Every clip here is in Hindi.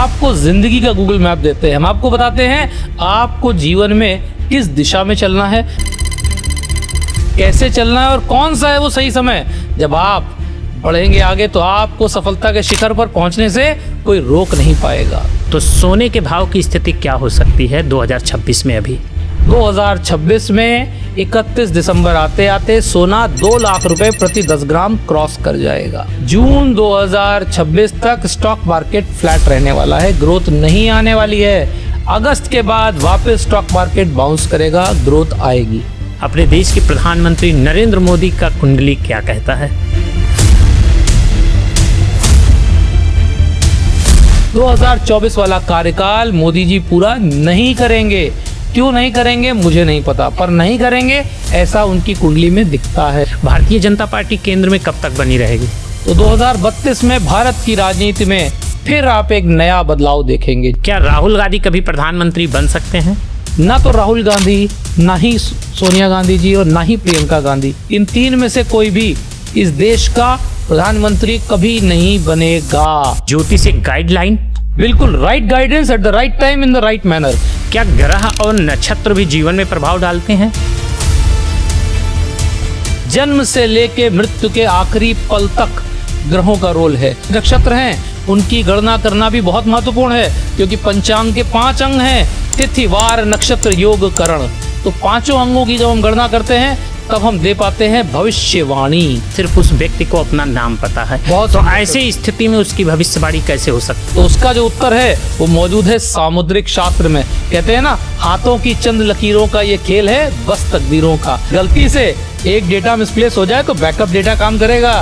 आपको जिंदगी का गूगल मैप देते हैं। हम आपको बताते हैं आपको जीवन में किस दिशा में चलना है, कैसे चलना है और कौन सा है वो सही समय। जब आप बढ़ेंगे आगे तो आपको सफलता के शिखर पर पहुंचने से कोई रोक नहीं पाएगा। तो सोने के भाव की स्थिति क्या हो सकती है 2026 में? अभी 2026 में 31 दिसंबर आते आते सोना 2 लाख रुपए प्रति 10 ग्राम क्रॉस कर जाएगा। जून 2026 तक स्टॉक मार्केट फ्लैट रहने वाला है, ग्रोथ नहीं आने वाली है। अगस्त के बाद वापस स्टॉक मार्केट बाउंस करेगा, ग्रोथ आएगी। अपने देश के प्रधानमंत्री नरेंद्र मोदी का कुंडली क्या कहता है? 2024 वाला कार्यकाल मोदी जी पूरा नहीं करेंगे। क्यों नहीं करेंगे मुझे नहीं पता, पर नहीं करेंगे ऐसा उनकी कुंडली में दिखता है। भारतीय जनता पार्टी केंद्र में कब तक बनी रहेगी? तो 2032 में भारत की राजनीति में फिर आप एक नया बदलाव देखेंगे। क्या राहुल गांधी कभी प्रधानमंत्री बन सकते हैं? ना तो राहुल गांधी, ना ही सोनिया गांधी जी और ना ही प्रियंका गांधी, इन तीन में से कोई भी इस देश का प्रधानमंत्री कभी नहीं बनेगा। ज्योतिष एक गाइडलाइन? बिल्कुल right guidance at the right time in the right manner. क्या ग्रह और नक्षत्र भी जीवन में प्रभाव डालते हैं? जन्म से लेके मृत्यु के आखिरी पल तक ग्रहों का रोल है। नक्षत्र हैं उनकी गणना करना भी बहुत महत्वपूर्ण है, क्योंकि पंचांग के 5 अंग हैं, तिथि वार नक्षत्र योग करण। तो 5 अंगों की जब हम गणना करते हैं तब हम दे पाते हैं भविष्यवाणी। सिर्फ उस व्यक्ति को अपना नाम पता है, बहुत तो ऐसी स्थिति में उसकी भविष्यवाणी कैसे हो सकती है? तो उसका जो उत्तर है वो मौजूद है सामुद्रिक शास्त्र में। कहते हैं ना, हाथों की चंद लकीरों का ये खेल है, बस तकदीरों का। गलती से एक डेटा मिसप्लेस हो जाए तो बैकअप डेटा काम करेगा।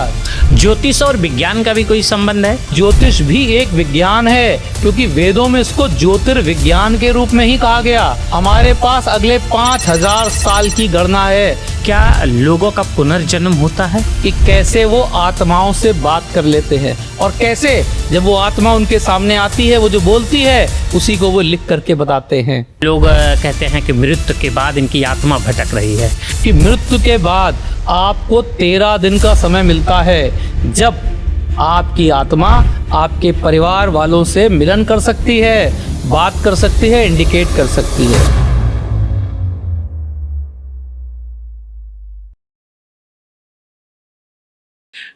ज्योतिष और विज्ञान का भी कोई संबंध है? ज्योतिष भी एक विज्ञान है, क्योंकि वेदों में इसको ज्योतिर्विज्ञान के रूप में ही कहा गया। हमारे पास अगले 5000 साल की गणना है। क्या लोगों का पुनर्जन्म होता है? कि कैसे वो आत्माओं से बात कर लेते हैं और कैसे जब वो आत्मा उनके सामने आती है, वो जो बोलती है उसी को वो लिख करके बताते हैं। लोग कहते हैं कि मृत्यु के बाद इनकी आत्मा भटक रही है। कि मृत्यु के बाद आपको 13 दिन का समय मिलता है, जब आपकी आत्मा आपके परिवार वालों से मिलन कर सकती है, बात कर सकती है, इंडिकेट कर सकती है।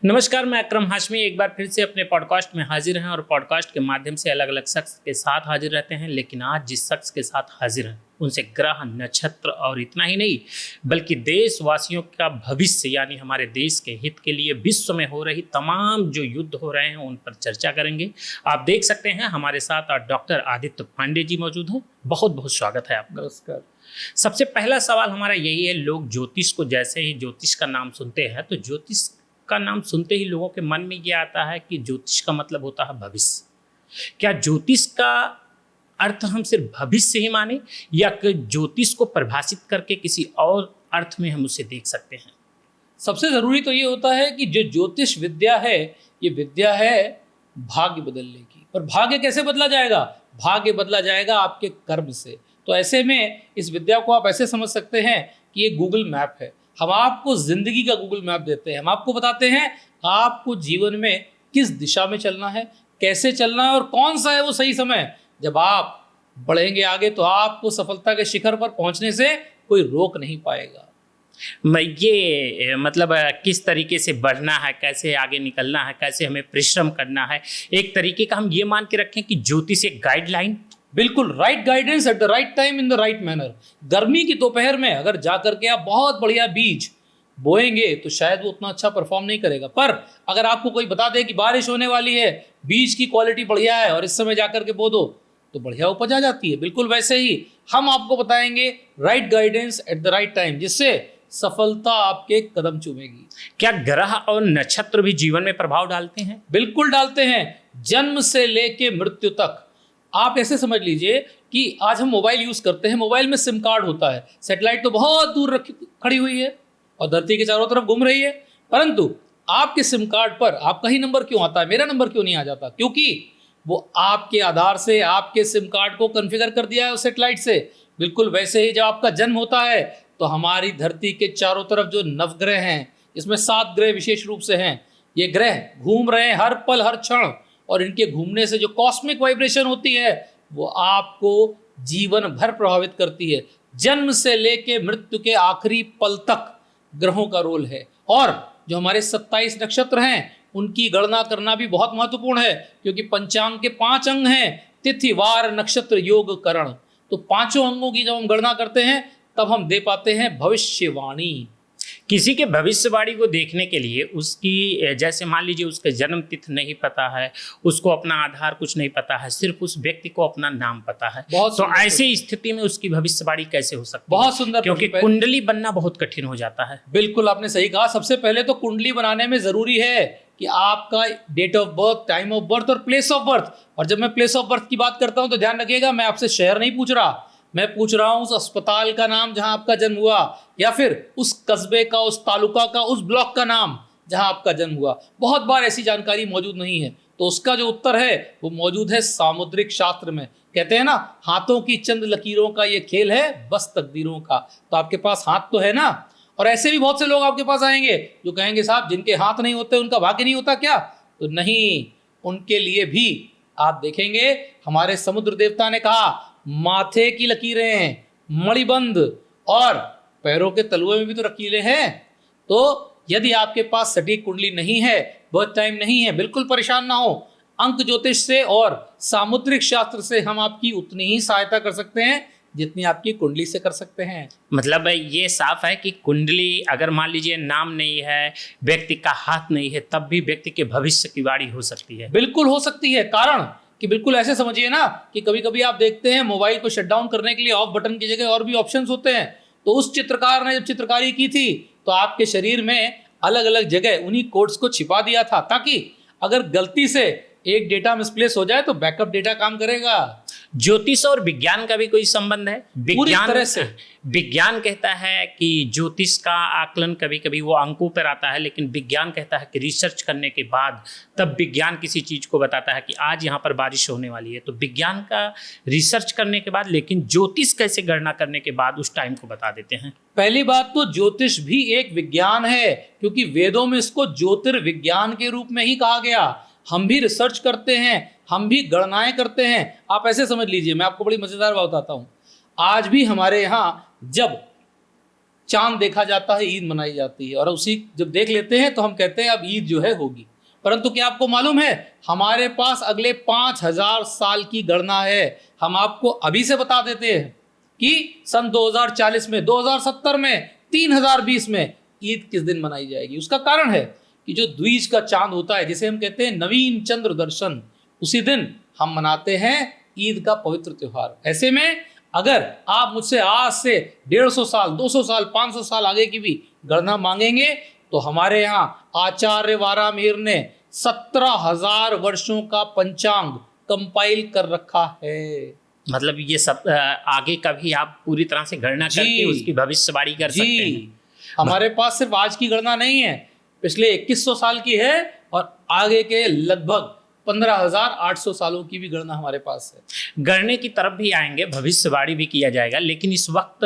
नमस्कार, मैं अकरम हाशमी एक बार फिर से अपने पॉडकास्ट में हाजिर हैं और पॉडकास्ट के माध्यम से अलग अलग शख्स के साथ हाजिर रहते हैं। लेकिन आज जिस शख्स के साथ हाजिर हैं उनसे ग्रह, नक्षत्र और इतना ही नहीं बल्कि देशवासियों का भविष्य यानी हमारे देश के हित के लिए विश्व में हो रही तमाम जो युद्ध हो रहे हैं उन पर चर्चा करेंगे। आप देख सकते हैं हमारे साथ डॉक्टर आदित्य पांडे जी मौजूद हैं। बहुत बहुत स्वागत है आपका। नमस्कार। सबसे पहला सवाल हमारा यही है, लोग ज्योतिष को जैसे ही ज्योतिष का नाम सुनते हैं तो ज्योतिष का नाम सुनते ही लोगों के मन में ये आता है कि ज्योतिष का मतलब होता है भविष्य। क्या ज्योतिष का अर्थ हम सिर्फ भविष्य ही माने या ज्योतिष को परिभाषित करके किसी और अर्थ में हम उसे देख सकते हैं? सबसे जरूरी तो ये होता है कि जो ज्योतिष विद्या है, ये विद्या है भाग्य बदलने की। पर भाग्य कैसे बदला जाएगा? भाग्य बदला जाएगा आपके कर्म से। तो ऐसे में इस विद्या को आप ऐसे समझ सकते हैं कि ये गूगल मैप है। हम आपको जिंदगी का गूगल मैप देते हैं। हम आपको बताते हैं आपको जीवन में किस दिशा में चलना है, कैसे चलना है और कौन सा है वो सही समय। जब आप बढ़ेंगे आगे तो आपको सफलता के शिखर पर पहुंचने से कोई रोक नहीं पाएगा। ये मतलब किस तरीके से बढ़ना है, कैसे आगे निकलना है, कैसे हमें परिश्रम करना है, एक तरीके का हम ये मान के रखें कि ज्योतिष एक गाइडलाइन? बिल्कुल right guidance at the right time in the right manner. गर्मी की दोपहर में अगर जा करके आप बहुत बढ़िया बीज बोएंगे तो शायद वो उतना अच्छा परफॉर्म नहीं करेगा। पर अगर आपको कोई बता दे कि बारिश होने वाली है, बीज की क्वालिटी बढ़िया है और इस समय जा करके बो दो तो बढ़िया उपज आ जाती है। बिल्कुल वैसे ही हम आपको बताएंगे right guidance at the right time, जिससे सफलता आपके कदम चूमेगी। क्या ग्रह और नक्षत्र भी जीवन में प्रभाव डालते हैं? बिल्कुल डालते हैं। जन्म से लेके मृत्यु तक। आप ऐसे समझ लीजिए कि आज हम मोबाइल यूज करते हैं, मोबाइल में सिम कार्ड होता है। सैटेलाइट तो बहुत दूर खड़ी हुई है और धरती के चारों तरफ घूम रही है, परंतु आपके सिम कार्ड पर आपका ही नंबर क्यों आता है, मेरा नंबर क्यों नहीं आ जाता? क्योंकि वो आपके आधार से आपके सिम कार्ड को कॉन्फ़िगर कर दिया है उस सैटेलाइट से। बिल्कुल वैसे ही जब आपका जन्म होता है तो हमारी धरती के चारों तरफ जो नवग्रह हैं, इसमें 7 ग्रह विशेष रूप से हैं, ये ग्रह घूम रहे हैं हर पल हर क्षण और इनके घूमने से जो कॉस्मिक वाइब्रेशन होती है वो आपको जीवन भर प्रभावित करती है। जन्म से लेके मृत्यु के आखिरी पल तक ग्रहों का रोल है। और जो हमारे 27 नक्षत्र हैं उनकी गणना करना भी बहुत महत्वपूर्ण है, क्योंकि पंचांग के 5 अंग हैं, तिथि वार नक्षत्र योग करण। तो पांचों अंगों की जब हम गणना करते हैं तब हम दे पाते हैं भविष्यवाणी। किसी के भविष्यवाणी को देखने के लिए उसकी, जैसे मान लीजिए उसका जन्म तिथि नहीं पता है, उसको अपना आधार कुछ नहीं पता है, सिर्फ उस व्यक्ति को अपना नाम पता है, तो ऐसी स्थिति में उसकी भविष्यवाणी कैसे हो सकती है? बहुत सुंदर, क्योंकि कुंडली बनना बहुत कठिन हो जाता है। बिल्कुल आपने सही कहा। सबसे पहले तो कुंडली बनाने में जरूरी है कि आपका date of birth, time of birth और प्लेस ऑफ बर्थ। और जब मैं प्लेस ऑफ बर्थ की बात करता हूं तो ध्यान रखिएगा, मैं आपसे शहर नहीं पूछ रहा, मैं पूछ रहा हूं उस अस्पताल का नाम जहां आपका जन्म हुआ, या फिर उस कस्बे का, उस तालुका का, उस ब्लॉक का नाम जहां आपका जन्म हुआ। बहुत बार ऐसी जानकारी मौजूद नहीं है, तो उसका जो उत्तर है वो मौजूद है सामुद्रिक शास्त्र में। कहते हैं ना, हाथों की चंद लकीरों का ये खेल है बस तकदीरों का। तो आपके पास हाथ तो है ना। और ऐसे भी बहुत से लोग आपके पास आएंगे जो कहेंगे साहब जिनके हाथ नहीं होते उनका भाग्य नहीं होता क्या? तो नहीं, उनके लिए भी आप देखेंगे हमारे समुद्र देवता ने कहा माथे की लकीरें, मणिबंध और पैरों के तलुए में भी तो लकीरें हैं। तो यदि आपके पास सटीक कुंडली नहीं है, बर्थ टाइम नहीं है, बिल्कुल परेशान ना हो। अंक ज्योतिष से और सामुद्रिक शास्त्र से हम आपकी उतनी ही सहायता कर सकते हैं जितनी आपकी कुंडली से कर सकते हैं। मतलब ये साफ है कि कुंडली अगर मान लीजिए नाम नहीं है, व्यक्ति का हाथ नहीं है, तब भी व्यक्ति के भविष्य की वाणी हो सकती है। बिल्कुल हो सकती है। कारण कि बिल्कुल ऐसे समझिए ना कि कभी कभी आप देखते हैं मोबाइल को शट डाउन करने के लिए ऑफ बटन की जगह और भी ऑप्शंस होते हैं। तो उस चित्रकार ने जब चित्रकारी की थी तो आपके शरीर में अलग अलग जगह उन्हीं कोड्स को छिपा दिया था, ताकि अगर गलती से एक डेटा मिसप्लेस हो जाए तो बैकअप डेटा काम करेगा। ज्योतिष और विज्ञान का भी कोई संबंध है? पूरी तरह से। विज्ञान कहता है कि ज्योतिष का आकलन कभी कभी वो अंकों पर आता है, लेकिन विज्ञान कहता है कि रिसर्च करने के बाद तब विज्ञान किसी चीज को बताता है कि आज यहाँ पर बारिश होने वाली है। तो विज्ञान का रिसर्च करने के बाद, लेकिन ज्योतिष कैसे गणना करने के बाद उस टाइम को बता देते हैं। पहली बात तो ज्योतिष भी एक विज्ञान है, क्योंकि वेदों में इसको ज्योतिर्विज्ञान के रूप में ही कहा गया। हम भी रिसर्च करते हैं, हम भी गणनाएं करते हैं। आप ऐसे समझ लीजिए, मैं आपको बड़ी मजेदार बात बताता हूँ। आज भी हमारे यहाँ जब चांद देखा जाता है, ईद मनाई जाती है, और उसी जब देख लेते हैं तो हम कहते हैं अब ईद जो है होगी। परंतु क्या आपको मालूम है हमारे पास अगले 5000 साल की गणना है। हम आपको अभी से बता देते हैं कि सन 2040 में, 2070 में, 3020 में ईद किस दिन मनाई जाएगी। उसका कारण है कि जो द्विज का चांद होता है, जिसे हम कहते हैं नवीन चंद्र दर्शन, उसी दिन हम मनाते हैं ईद का पवित्र त्योहार। ऐसे में अगर आप मुझसे आज से 150 साल, 200 साल, 500 साल आगे की भी गणना मांगेंगे तो हमारे यहाँ आचार्य वारामिहिर ने 17,000 वर्षों का पंचांग कंपाइल कर रखा है। मतलब ये सब आगे का भी आप पूरी तरह से गणना करके उसकी भविष्यवाणी कर सकते हैं। हमारे पास सिर्फ आज की गणना नहीं है, पिछले 2100 साल की है, और आगे के लगभग 15,800 सालों की भी गणना हमारे पास है। गणने की तरफ भी आएंगे, भविष्यवाणी भी किया जाएगा, लेकिन इस वक्त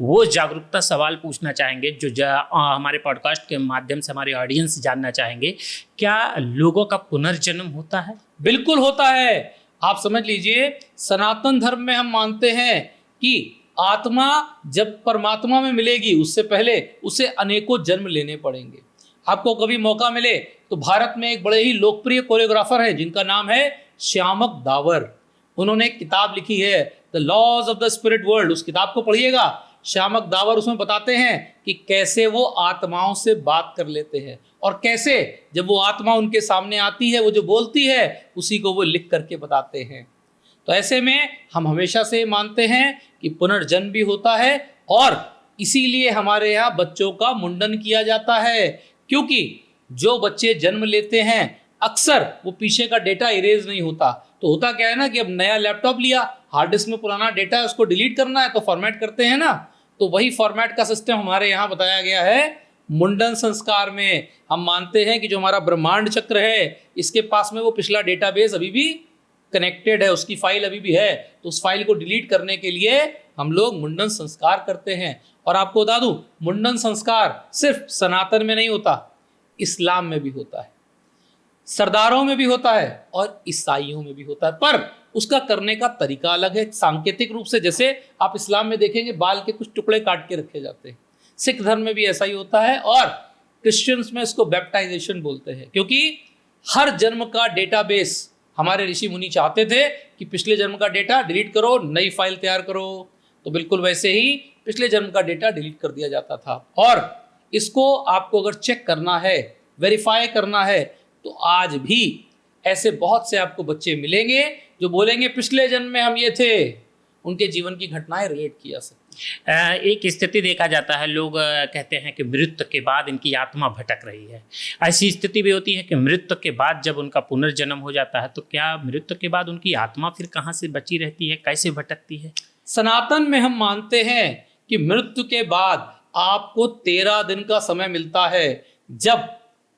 वो जागरूकता सवाल पूछना चाहेंगे जो हमारे पॉडकास्ट के माध्यम से हमारे ऑडियंस जानना चाहेंगे। क्या लोगों का पुनर्जन्म होता है? बिल्कुल होता है। आप समझ लीजिए, सनातन धर्म में हम मानते हैं कि आत्मा जब परमात्मा में मिलेगी उससे पहले उसे अनेकों जन्म लेने पड़ेंगे। आपको कभी मौका मिले तो भारत में एक बड़े ही लोकप्रिय कोरियोग्राफर हैं जिनका नाम है श्यामक दावर। उन्होंने एक किताब लिखी है the laws of the spirit world. उस किताब को पढ़िएगा। श्यामक दावर उसमें बताते हैं कि कैसे वो आत्माओं से बात कर लेते हैं, और कैसे जब वो आत्मा उनके सामने आती है, वो जो बोलती है उसी को वो लिख करके बताते हैं। तो ऐसे में हम हमेशा से मानते हैं कि पुनर्जन्म भी होता है, और इसीलिए हमारे यहाँ बच्चों का मुंडन किया जाता है, क्योंकि जो बच्चे जन्म लेते हैं अक्सर वो पीछे का डेटा इरेज नहीं होता। तो होता क्या है ना कि अब नया लैपटॉप लिया, हार्ड डिस्क में पुराना डेटा है उसको डिलीट करना है तो फॉर्मेट करते हैं ना, तो वही फॉर्मेट का सिस्टम हमारे यहाँ बताया गया है मुंडन संस्कार में। हम मानते हैं कि जो हमारा ब्रह्मांड चक्र है इसके पास में वो पिछला डेटाबेस अभी भी कनेक्टेड है, उसकी फाइल अभी भी है, तो उस फाइल को डिलीट करने के लिए हम लोग मुंडन संस्कार करते हैं। और आपको बता दूं, मुंडन संस्कार सिर्फ सनातन में नहीं होता, इस्लाम में भी होता है। सरदारों में भी होता है और ईसाइयों में भी होता है, पर उसका करने का तरीका अलग है। सांकेतिक रूप से, जैसे आप इस्लाम में देखेंगे बाल के कुछ टुकड़े काट के रखे जाते हैं, सिख धर्म में भी ऐसा ही होता है, और क्रिश्चियंस में इसको बैप्टाइजेशन बोलते हैं। क्योंकि हर जन्म का डेटाबेस हमारे ऋषि मुनि चाहते थे कि पिछले जन्म का डेटा डिलीट करो, नई फाइल तैयार करो, तो बिल्कुल वैसे ही पिछले जन्म का डेटा डिलीट कर दिया जाता था। और इसको आपको अगर चेक करना है, वेरीफाई करना है, तो आज भी ऐसे बहुत से आपको बच्चे मिलेंगे जो बोलेंगे पिछले जन्म में हम ये थे, उनके जीवन की घटनाएं रिलेट की जा सकती। एक स्थिति देखा जाता है, लोग कहते हैं कि मृत्यु के बाद इनकी आत्मा भटक रही है। ऐसी स्थिति भी होती है कि मृत्यु के बाद जब उनका पुनर्जन्म हो जाता है, तो क्या मृत्यु के बाद उनकी आत्मा फिर कहाँ से बची रहती है, कैसे भटकती है? सनातन में हम मानते हैं कि मृत्यु के बाद आपको 13 दिन का समय मिलता है, जब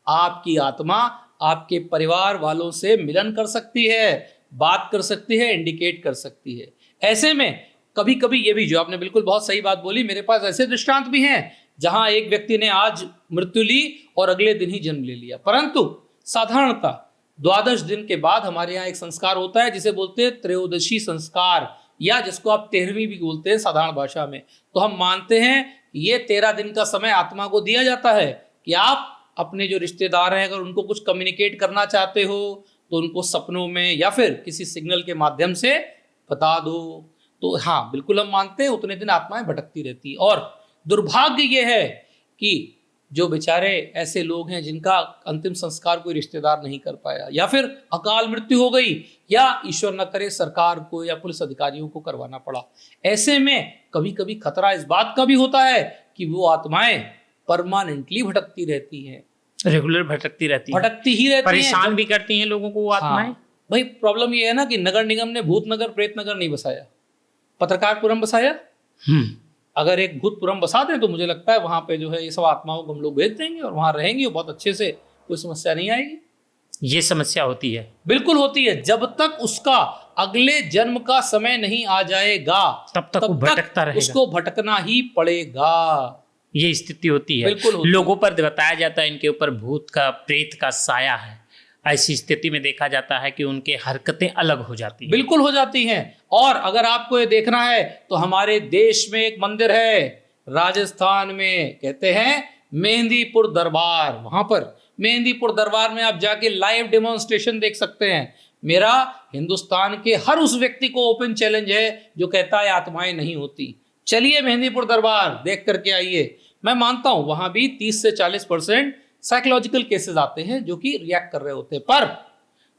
आपकी आत्मा आपके परिवार वालों से मिलन कर सकती है, बात कर सकती है, इंडिकेट कर सकती है। ऐसे में कभी कभी ये भी, जो आपने बिल्कुल बहुत सही बात बोली, मेरे पास ऐसे दृष्टांत भी हैं जहां एक व्यक्ति ने आज मृत्यु ली और अगले दिन ही जन्म ले लिया। परंतु साधारणतः 12 दिन के बाद हमारे यहाँ एक संस्कार होता है जिसे बोलते हैं त्रयोदशी संस्कार, या जिसको आप 13वीं भी बोलते हैं साधारण भाषा में। तो हम मानते हैं ये 13 दिन का समय आत्मा को दिया जाता है कि आप अपने जो रिश्तेदार हैं, अगर उनको कुछ कम्युनिकेट करना चाहते हो तो उनको सपनों में या फिर किसी सिग्नल के माध्यम से बता दो। तो हाँ, बिल्कुल हम मानते हैं उतने दिन आत्माएं भटकती रहती। और दुर्भाग्य ये है कि जो बेचारे ऐसे लोग हैं जिनका अंतिम संस्कार कोई रिश्तेदार नहीं कर पाया, या फिर अकाल मृत्यु हो गई, या ईश्वर न करे सरकार को या पुलिस अधिकारियों को करवाना पड़ा, ऐसे में कभी कभी खतरा इस बात का भी होता है कि वो आत्माएं परमानेंटली भटकती रहती हैं, रेगुलर भटकती रहती है, भटकती ही रहती हैं, परेशान भी करती हैं लोगों को वो आत्माएं। हाँ, भाई प्रॉब्लम ये है ना कि नगर निगम ने भूतनगर प्रेतनगर नहीं बसाया, पत्रकारपुरम बसाया। अगर एक भूतपुरम बसा दें तो मुझे लगता है वहां पे जो है ये सब आत्माओं को हम लोग भेज देंगे और वहां रहेंगी और बहुत अच्छे से, कोई समस्या नहीं आएगी। ये समस्या होती है, बिल्कुल होती है। जब तक उसका अगले जन्म का समय नहीं आ जाएगा तब तक वो भटकता रहेगा, उसको भटकना ही पड़ेगा। ये स्थिति होती है। बिल्कुल होती लोगों पर बताया जाता है इनके ऊपर भूत का, प्रेत का साया है। ऐसी स्थिति में देखा जाता है कि उनके हरकतें अलग हो जाती हैं। बिल्कुल हो जाती हैं। और अगर आपको ये देखना है तो हमारे देश में एक मंदिर है राजस्थान में, कहते हैं मेहंदीपुर दरबार। वहां पर मेहंदीपुर दरबार में आप जाके लाइव डेमोन्स्ट्रेशन देख सकते हैं। मेरा हिंदुस्तान के हर उस व्यक्ति को ओपन चैलेंज है जो कहता है आत्माएं नहीं होती, चलिए मेहंदीपुर दरबार देख करके आइए। मैं मानता हूं वहां भी 30 से 40% साइकोलॉजिकल केसेस आते हैं जो कि रिएक्ट कर रहे होते हैं, पर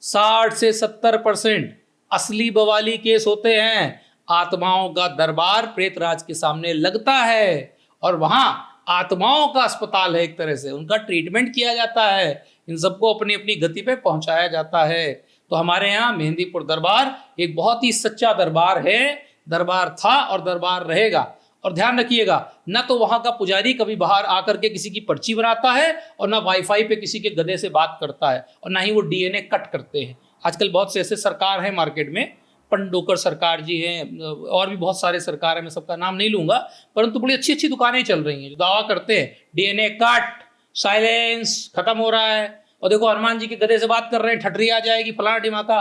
60 से 70% असली बवाली केस होते हैं। आत्माओं का दरबार प्रेतराज के सामने लगता है और वहां आत्माओं का अस्पताल है, एक तरह से उनका ट्रीटमेंट किया जाता है, इन सबको अपनी अपनी गति पे पहुंचाया जाता है। तो हमारे यहाँ मेहंदीपुर दरबार एक बहुत ही सच्चा दरबार है, दरबार था और दरबार रहेगा। और ध्यान रखिएगा, ना तो वहां का पुजारी कभी बाहर आकर के किसी की पर्ची बनाता है और ना वाईफाई पे किसी के गधे से बात करता है, और ना ही वो डीएनए कट करते हैं। आजकल बहुत से ऐसे सरकार हैं मार्केट में, पंडोकर सरकार जी हैं और भी बहुत सारे सरकार हैं, मैं सबका नाम नहीं लूंगा, परंतु बड़ी अच्छी अच्छी दुकानें चल रही हैं जो दावा करते हैं डीएनए कट, साइलेंस खत्म हो रहा है, और देखो हनुमान जी के गधे से बात कर रहे हैं, ठटरी आ जाएगी, फलाना ढिमाका।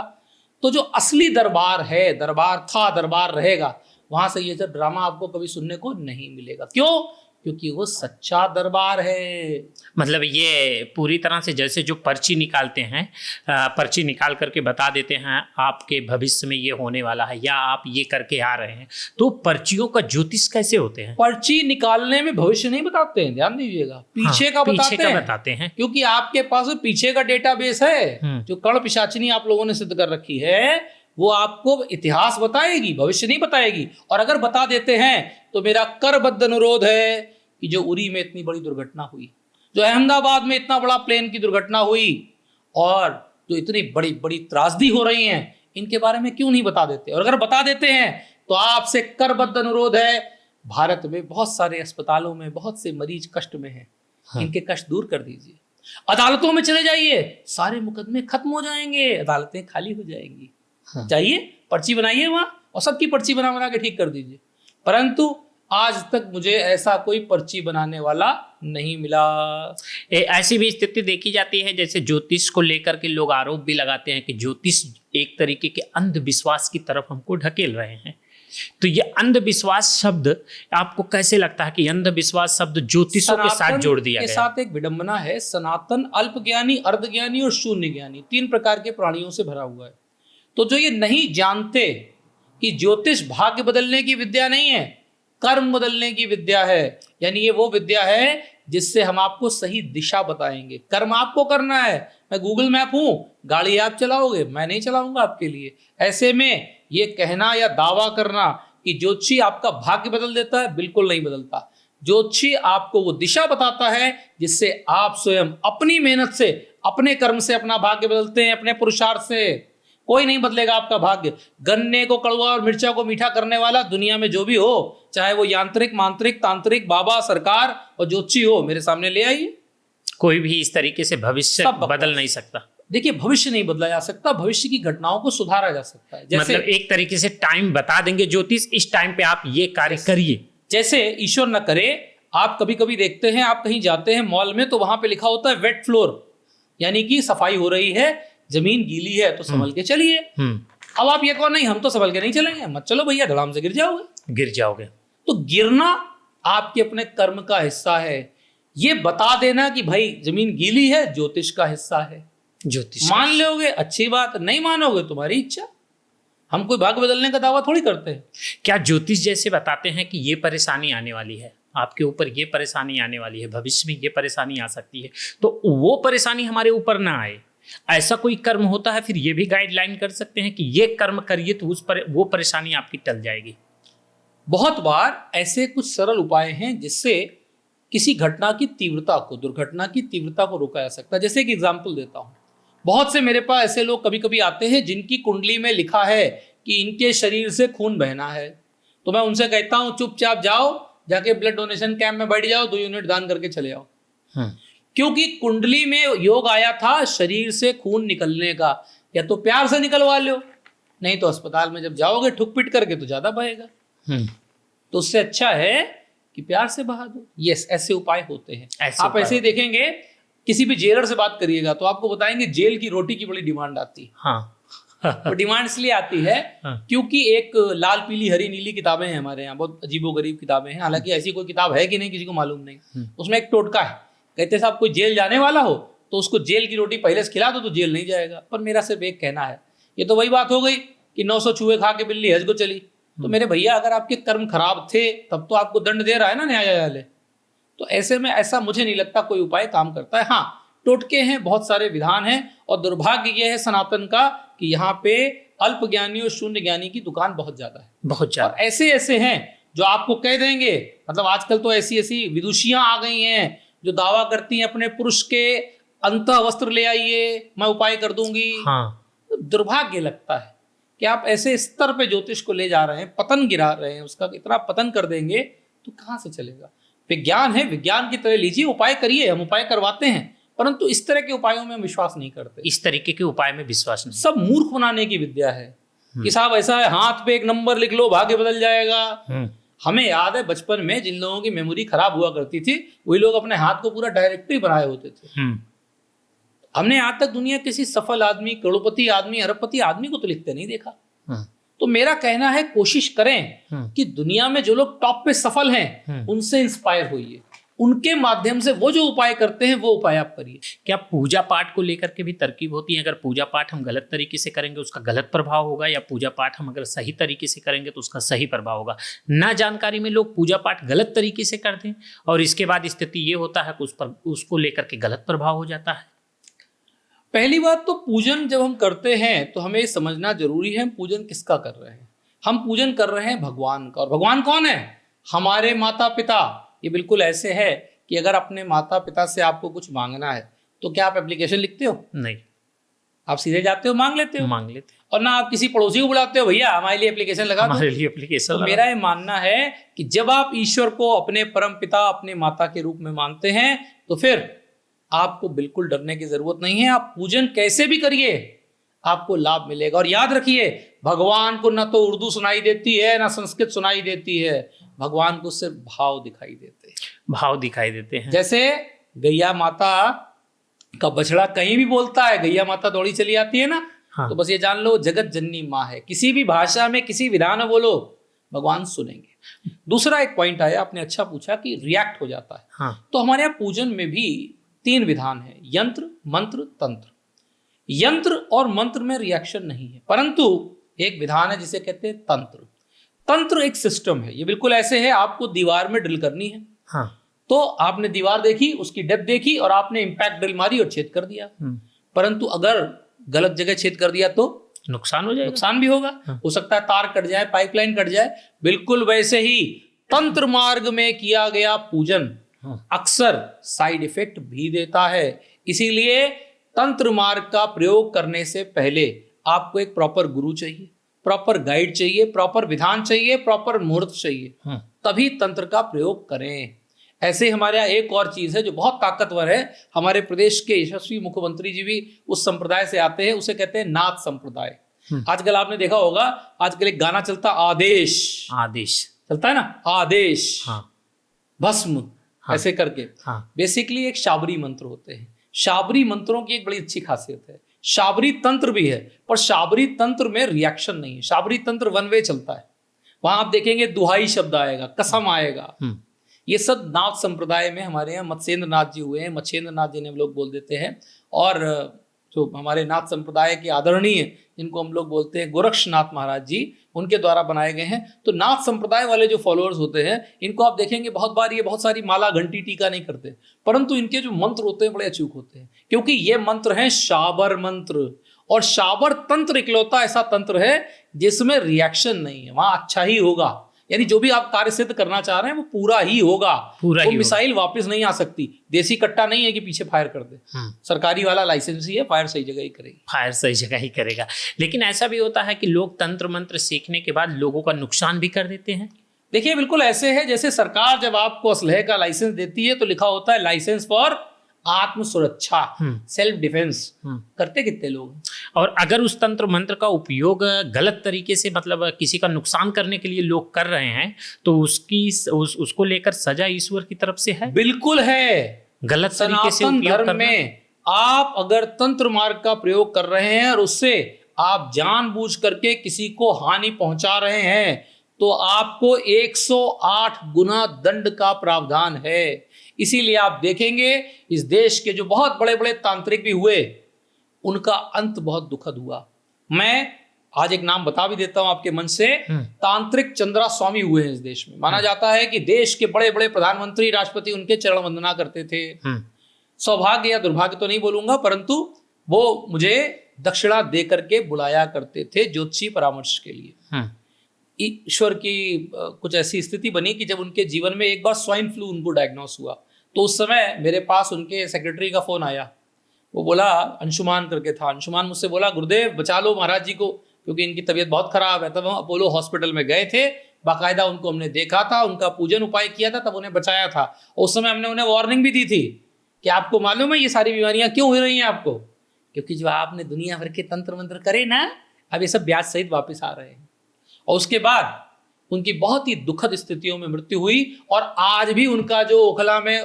तो जो असली दरबार है, दरबार था, दरबार रहेगा, वहां से ये सब ड्रामा आपको कभी सुनने को नहीं मिलेगा। क्यों? क्योंकि वो सच्चा दरबार है। मतलब ये पूरी तरह से जैसे जो पर्ची निकालते हैं, पर्ची निकाल करके बता देते हैं आपके भविष्य में ये होने वाला है या आप ये करके आ रहे हैं, तो पर्चियों का ज्योतिष कैसे होते हैं? पर्ची निकालने में भविष्य नहीं बताते हैं, ध्यान दीजिएगा, पीछे का बताते हैं, क्योंकि आपके पास पीछे का डेटाबेस है। जो कर्ण पिशाचिनी आप लोगों ने सिद्ध कर रखी है वो आपको इतिहास बताएगी, भविष्य नहीं बताएगी। और अगर बता देते हैं तो मेरा करबद्ध अनुरोध है कि जो उरी में इतनी बड़ी दुर्घटना हुई, जो अहमदाबाद में इतना बड़ा प्लेन की दुर्घटना हुई, और जो इतनी बड़ी बड़ी त्रासदी हो रही हैं, इनके बारे में क्यों नहीं बता देते? और अगर बता देते हैं तो आपसे करबद्ध अनुरोध है, भारत में बहुत सारे अस्पतालों में बहुत से मरीज कष्ट में हैं, इनके कष्ट दूर कर दीजिए। अदालतों में चले जाइए, सारे मुकदमे खत्म हो जाएंगे, अदालतें खाली हो जाएंगी। जाइए पर्ची बनाइए वहां और सबकी पर्ची बना बना के ठीक कर दीजिए। परंतु आज तक मुझे ऐसा कोई पर्ची बनाने वाला नहीं मिला। ऐसी भी स्थिति देखी जाती है जैसे ज्योतिष को लेकर के लोग आरोप भी लगाते हैं कि ज्योतिष एक तरीके के अंधविश्वास की तरफ हमको ढकेल रहे हैं। तो ये अंधविश्वास शब्द आपको कैसे लगता है कि अंधविश्वास शब्द ज्योतिषों के साथ जोड़ दिया के गया? साथ एक विडंबना है। सनातन अल्पज्ञानी, अर्धज्ञानी और शून्य ज्ञानी 3 प्रकार के प्राणियों से भरा हुआ है। तो जो ये नहीं जानते कि ज्योतिष भाग्य बदलने की विद्या नहीं है, कर्म बदलने की विद्या है, यानी ये वो विद्या है जिससे हम आपको सही दिशा बताएंगे। कर्म आपको करना है। मैं गूगल मैप हूं, गाड़ी आप चलाओगे, मैं नहीं चलाऊंगा आपके लिए। ऐसे में ये कहना या दावा करना कि ज्योतिषी आपका भाग्य बदल देता है, बिल्कुल नहीं बदलता। ज्योतिषी आपको वो दिशा बताता है जिससे आप स्वयं अपनी मेहनत से, अपने कर्म से अपना भाग्य बदलते हैं, अपने पुरुषार्थ से। कोई नहीं बदलेगा आपका भाग्य। गन्ने को कड़वा और मिर्चा को मीठा करने वाला दुनिया में जो भी हो, चाहे वो यांत्रिक, मांत्रिक, तांत्रिक, बाबा, सरकार और ज्योतिषी हो, मेरे सामने ले आइए। कोई भी इस तरीके से भविष्य बदल नहीं सकता। देखिए, भविष्य नहीं बदला जा सकता, भविष्य की घटनाओं को सुधारा जा सकता है। जैसे मतलब एक तरीके से टाइम बता देंगे ज्योतिष, इस टाइम पे आप ये कार्य करिए। जैसे ईश्वर न करे, आप कभी कभी देखते हैं, आप कहीं जाते हैं मॉल में तो वहां पे लिखा होता है वेट फ्लोर, यानी कि सफाई हो रही है, जमीन गीली है तो संभल के चलिए। अब आप ये कहो नहीं हम तो संभल के नहीं चलेंगे, मत चलो भैया, धड़ाम से गिर जाओगे। तो गिरना आपके अपने कर्म का हिस्सा है। ये बता देना कि भाई जमीन गीली है, ज्योतिष का हिस्सा है। ज्योतिष मान लोगे अच्छी बात, नहीं मानोगे तुम्हारी इच्छा। हम कोई भाग्य बदलने का दावा थोड़ी करते हैं। क्या ज्योतिष जैसे बताते हैं कि ये परेशानी आने वाली है आपके ऊपर, ये परेशानी आने वाली है, भविष्य में ये परेशानी आ सकती है, तो वो परेशानी हमारे ऊपर ना आए, ऐसा कोई कर्म होता है फिर ये भी गाइडलाइन कर सकते हैं कि ये कर्म करिए तो उस पर वो परेशानी आपकी टल जाएगी? बहुत बार ऐसे कुछ सरल उपाय हैं जिससे किसी घटना की तीव्रता को, दुर्घटना की तीव्रता को रोका जा सकता है। जैसे एक एग्जाम्पल देता हूं, बहुत से मेरे पास ऐसे लोग कभी कभी आते हैं जिनकी कुंडली में लिखा है कि इनके शरीर से खून बहना है। तो मैं उनसे कहता हूं चुपचाप जाओ, जाके ब्लड डोनेशन कैंप में बैठ जाओ, 2 यूनिट दान करके चले आओ। क्योंकि कुंडली में योग आया था शरीर से खून निकलने का। या तो प्यार से निकलवा लो, नहीं तो अस्पताल में जब जाओगे ठुक पिट करके तो ज्यादा बहेगा। तो उससे अच्छा है कि प्यार से बहा दो। यस, ऐसे उपाय होते हैं। आप ऐसे ही देखेंगे, किसी भी जेलर से बात करिएगा तो आपको बताएंगे जेल की रोटी की बड़ी डिमांड आती है। हाँ। वो डिमांड इसलिए आती है क्योंकि एक लाल, पीली, हरी, नीली किताबें हैं हमारे यहाँ, बहुत अजीबोगरीब किताबें हैं। हालांकि ऐसी कोई किताब है कि नहीं किसी को मालूम नहीं। उसमें एक टोटका है, कहते साहब कोई जेल जाने वाला हो तो उसको जेल की रोटी पहले से खिला दो तो जेल नहीं जाएगा। पर मेरा सिर्फ एक कहना है, ये तो वही बात हो गई कि 900 चूहे खा के बिल्ली हज को चली। तो मेरे भैया, अगर आपके कर्म खराब थे तब तो आपको दंड दे रहा है ना न्यायालय। तो ऐसे में ऐसा मुझे नहीं लगता कोई उपाय काम करता है। हाँ, टोटके हैं, बहुत सारे विधान हैं। और दुर्भाग्य ये है सनातन का कि यहाँ पे अल्प ज्ञानी और शून्य ज्ञानी की दुकान बहुत ज्यादा है, बहुत ज्यादा। और ऐसे ऐसे हैं जो आपको कह देंगे, मतलब आजकल तो ऐसी ऐसी विदुषियां आ गई हैं जो दावा करती हैं अपने पुरुष के अंतः वस्त्र ले आइए, मैं उपाय कर दूंगी। हाँ। तो दुर्भाग्य लगता है कि आप ऐसे स्तर पे ज्योतिष को ले जा रहे हैं, पतन गिरा रहे हैं, उसका इतना पतन कर देंगे तो कहाँ से चलेगा। विज्ञान है, विज्ञान की तरह लीजिए, उपाय करिए, हम उपाय करवाते हैं, परंतु इस तरह के उपायों में हम विश्वास नहीं करते। इस तरीके के उपाय में विश्वास नहीं। सब मूर्ख बनाने की विद्या है कि साहब ऐसा है, हाथ पे एक नंबर लिख लो, भाग्य बदल जाएगा। हमें याद है बचपन में जिन लोगों की मेमोरी खराब हुआ करती थी, वही लोग अपने हाथ को पूरा डायरेक्टरी बनाए होते थे। हमने आज तक दुनिया किसी सफल आदमी, करोड़पति आदमी, अरबपति आदमी को तो लिखते नहीं देखा। तो मेरा कहना है, कोशिश करें कि दुनिया में जो लोग टॉप पे सफल हैं उनसे इंस्पायर होइए, उनके माध्यम से वो जो उपाय करते हैं वो उपाय आप करिए। क्या पूजा पाठ को लेकर के भी तरकीब होती है? अगर पूजा पाठ हम गलत तरीके से करेंगे उसका गलत प्रभाव होगा, या पूजा पाठ हम अगर सही तरीके से करेंगे तो उसका सही प्रभाव होगा? ना जानकारी में लोग पूजा पाठ गलत तरीके से करते हैं और इसके बाद स्थिति ये होता है कि उस पर उसको लेकर के गलत प्रभाव हो जाता है। पहली बात तो पूजन जब हम करते हैं तो हमें ये समझना जरूरी है हम पूजन किसका कर रहे हैं। हम पूजन कर रहे हैं भगवान का। और भगवान कौन है? हमारे माता पिता। ये बिल्कुल ऐसे है कि अगर अपने माता पिता से आपको कुछ मांगना है तो क्या आप एप्लीकेशन लिखते हो? नहीं, आप सीधे जाते हो, मांग लेते हो। और ना आप किसी पड़ोसी को बुलाते हो, भैया हमारे लिए एप्लीकेशन लगा दो। हमारे लिए एप्लीकेशन। तो मेरा ये मानना है कि जब आप ईश्वर को अपने परम पिता, अपने माता के रूप में मानते हैं तो फिर आपको बिल्कुल डरने की जरूरत नहीं है। आप पूजन कैसे भी करिए, आपको लाभ मिलेगा। और याद रखिए, भगवान को ना तो उर्दू सुनाई देती है ना संस्कृत सुनाई देती है, भगवान को सिर्फ भाव दिखाई देते हैं। भाव दिखाई देते हैं। जैसे गैया माता का बछड़ा कहीं भी बोलता है, गैया माता दौड़ी चली आती है ना, हाँ। तो बस ये जान लो जगत जननी माँ है। किसी भी भाषा में किसी विधान में बोलो, भगवान सुनेंगे। दूसरा एक पॉइंट आया, आपने अच्छा पूछा कि रिएक्ट हो जाता है। हाँ। तो हमारे यहाँ पूजन में भी 3 विधान है, यंत्र, मंत्र, तंत्र। यंत्र और मंत्र में रिएक्शन नहीं है, परंतु एक विधान है जिसे कहते हैं तंत्र। तंत्र एक सिस्टम है, ये बिल्कुल ऐसे है, आपको दीवार में ड्रिल करनी है। हाँ। तो आपने दीवार देखी, उसकी डेप्थ देखी और आपने इंपैक्ट ड्रिल मारी और छेद कर दिया। परंतु अगर गलत जगह छेद कर दिया तो नुकसान हो जाएगा, नुकसान भी होगा। हो सकता है तार कट जाए, पाइपलाइन कट जाए। बिल्कुल वैसे ही तंत्र मार्ग में किया गया पूजन अक्सर साइड इफेक्ट भी देता है। इसीलिए तंत्र मार्ग का प्रयोग करने से पहले आपको एक प्रॉपर गुरु चाहिए, प्रॉपर गाइड चाहिए, प्रॉपर विधान चाहिए, प्रॉपर मुहूर्त चाहिए, तभी तंत्र का प्रयोग करें। ऐसे ही हमारे यहाँ एक और चीज है जो बहुत ताकतवर है। हमारे प्रदेश के यशस्वी मुख्यमंत्री जी भी उस संप्रदाय से आते हैं, उसे कहते हैं नाथ संप्रदाय। आजकल आपने देखा होगा, आजकल एक गाना चलता, आदेश आदेश चलता है ना, आदेश, हाँ। भस्म, हाँ। ऐसे करके। हाँ। बेसिकली एक शाबरी मंत्र होते हैं। शाबरी मंत्रों की एक बड़ी अच्छी खासियत है, शाबरी तंत्र भी है, पर शाबरी तंत्र में रिएक्शन नहीं है। शाबरी तंत्र वन वे चलता है। वहां आप देखेंगे दुहाई शब्द आएगा, कसम आएगा। ये सब नाथ संप्रदाय में हमारे यहाँ मत्स्येंद्र नाथ जी हुए हैं, मत्स्येंद्र नाथ जी ने हम लोग बोल देते हैं। और जो हमारे नाथ संप्रदाय के आदरणीय, जिनको हम लोग बोलते हैं गोरक्षनाथ महाराज जी, उनके द्वारा बनाए गए हैं। तो नाथ संप्रदाय वाले जो फॉलोअर्स होते हैं, इनको आप देखेंगे बहुत बार ये बहुत सारी माला घंटी टीका नहीं करते, परंतु इनके जो मंत्र होते हैं बड़े अचूक होते हैं, क्योंकि ये मंत्र हैं शाबर मंत्र। और शाबर तंत्र इकलौता ऐसा तंत्र है जिसमें रिएक्शन नहीं है, वहां अच्छा ही होगा। यानी जो भी आप कार्य सिद्ध करना चाह रहे हैं वो पूरा ही होगा। वो मिसाइल वापस नहीं आ सकती, देसी कट्टा नहीं है कि पीछे फायर कर दे। सरकारी वाला लाइसेंस ही है, फायर सही जगह ही करेगी, फायर सही जगह ही करेगा। लेकिन ऐसा भी होता है कि लोग तंत्र मंत्र सीखने के बाद लोगों का नुकसान भी कर देते हैं। देखिए बिल्कुल ऐसे है, जैसे सरकार जब आपको असलहे का लाइसेंस देती है तो लिखा होता है लाइसेंस फॉर आत्म सुरक्षा, सेल्फ डिफेंस। करते कितने लोग? और अगर उस तंत्र मंत्र का उपयोग गलत तरीके से, मतलब किसी का नुकसान करने के लिए लोग कर रहे हैं, तो उसको लेकर सजा ईश्वर की तरफ से है। बिल्कुल है। गलत तरीके से उपयोग धर्म में आप अगर तंत्र मार्ग का प्रयोग कर रहे हैं और उससे आप जानबूझ करके किसी को हानि पहुंचा रहे हैं, तो आपको 108 गुना दंड का प्रावधान है। इसीलिए आप देखेंगे इस देश के जो बहुत बड़े बड़े तांत्रिक भी हुए, उनका अंत बहुत दुखद हुआ। मैं आज एक नाम बता भी देता हूं आपके मन से, तांत्रिक चंद्रा स्वामी हुए हैं इस देश में। माना जाता है कि देश के बड़े बड़े प्रधानमंत्री, राष्ट्रपति उनके चरण वंदना करते थे। सौभाग्य या दुर्भाग्य तो नहीं बोलूंगा, परंतु वो मुझे दक्षिणा दे करके बुलाया करते थे ज्योतिषी परामर्श के लिए। ईश्वर की कुछ ऐसी स्थिति बनी कि जब उनके जीवन में एक बार स्वाइन फ्लू उनको डायग्नोस हुआ, तो उस समय मेरे पास उनके सेक्रेटरी का फोन आया। वो बोला, अंशुमान करके था, अंशुमान मुझसे बोला, गुरुदेव बचा लो महाराज जी को, क्योंकि इनकी तबीयत बहुत खराब है। तब हम अपोलो हॉस्पिटल में गए थे, बाकायदा उनको हमने देखा था, उनका पूजन उपाय किया था, तब उन्हें बचाया था। और उस समय हमने उन्हें वार्निंग भी दी थी कि आपको मालूम है ये सारी बीमारियां क्यों हो रही हैं आपको, क्योंकि जो आपने दुनिया भर के तंत्र मंत्र करे ना, अब ये सब ब्याज सहित वापस आ रहे हैं। और उसके बाद उनकी बहुत ही दुखद स्थितियों में मृत्यु हुई। और आज भी उनका जो ओखला में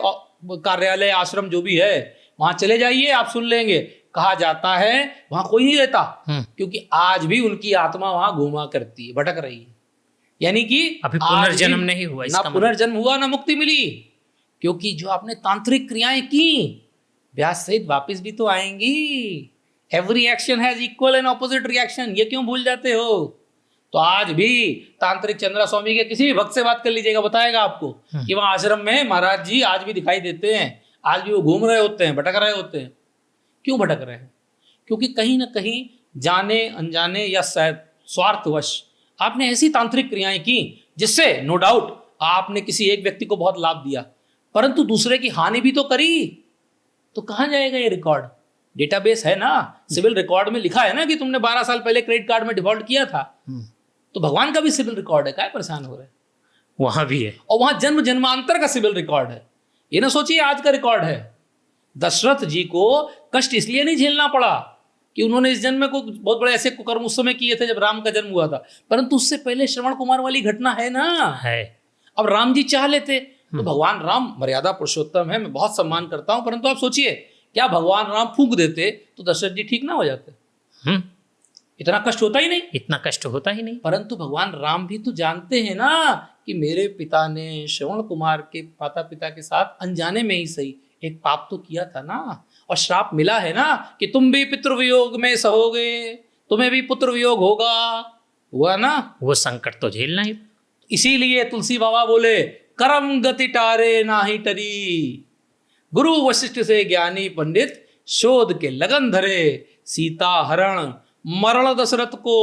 कार्यालय, आश्रम जो भी है, वहां चले जाइए, आप सुन लेंगे। कहा जाता है वहां कोई नहीं रहता, क्योंकि आज भी उनकी आत्मा वहां घूमा करती है, भटक रही है। यानी कि अभी पुनर्जन्म नहीं हुआ, ना पुनर्जन्म हुआ, ना मुक्ति मिली, क्योंकि जो आपने तांत्रिक क्रियाएं की, ब्याज सहित वापस भी तो आएंगी। Every action has equal and opposite reaction, ये क्यों भूल जाते हो? तो आज भी तांत्रिक चंद्रा स्वामी के किसी भी भक्त से बात कर लीजिएगा, बताएगा आपको कि वहां आश्रम में महाराज जी आज भी दिखाई देते हैं, आज भी वो घूम रहे होते हैं, भटक रहे होते हैं। क्यों भटक रहे हैं? क्योंकि कहीं ना कहीं जाने अनजाने या शायद स्वार्थवश आपने ऐसी तांत्रिक क्रियाएं की जिससे नो डाउट आपने किसी एक व्यक्ति को बहुत लाभ दिया, परंतु दूसरे की हानि भी तो करी। तो कहाँ जाएगा ये रिकॉर्ड? डेटाबेस है ना, सिविल रिकॉर्ड में लिखा है ना कि तुमने 12 साल पहले क्रेडिट कार्ड में डिफॉल्ट किया था। तो भगवान का भी सिविल रिकॉर्ड है, क्या परेशान हो रहे हैं? वहां भी है, और वहां जन्म जन्मांतर का सिविल रिकॉर्ड है। ये ना सोचिए आज का रिकॉर्ड है। दशरथ जी को कष्ट इसलिए नहीं झेलना पड़ा कि उन्होंने इस जन्म में को बहुत बड़े ऐसे कुकर्म उस समय किए थे जब राम का जन्म हुआ था, परंतु उससे पहले श्रवण कुमार वाली घटना है ना, है। अब राम जी चाह लेते तो भगवान राम मर्यादा पुरुषोत्तम है, मैं बहुत सम्मान करता हूं, परंतु आप सोचिए क्या भगवान राम फूंक देते तो दशरथ जी ठीक ना हो जाते? हम्म, इतना कष्ट होता ही नहीं। इतना कष्ट होता ही नहीं। परंतु भगवान राम भी तो जानते हैं ना कि मेरे पिता ने श्रवण कुमार के माता पिता के साथ अनजाने में ही सही एक पाप तो किया था ना, और श्राप मिला है ना कि तुम भी पितृवियोग में सहोगे, तुम्हें भी पुत्र वियोग होगा, हुआ ना। वो संकट तो झेलना ही। इसीलिए तुलसी बाबा बोले करम गति टारे नाही टरी, गुरु वशिष्ठ से ज्ञानी पंडित शोध के लगन धरे, सीता हरण मरण दशरथ को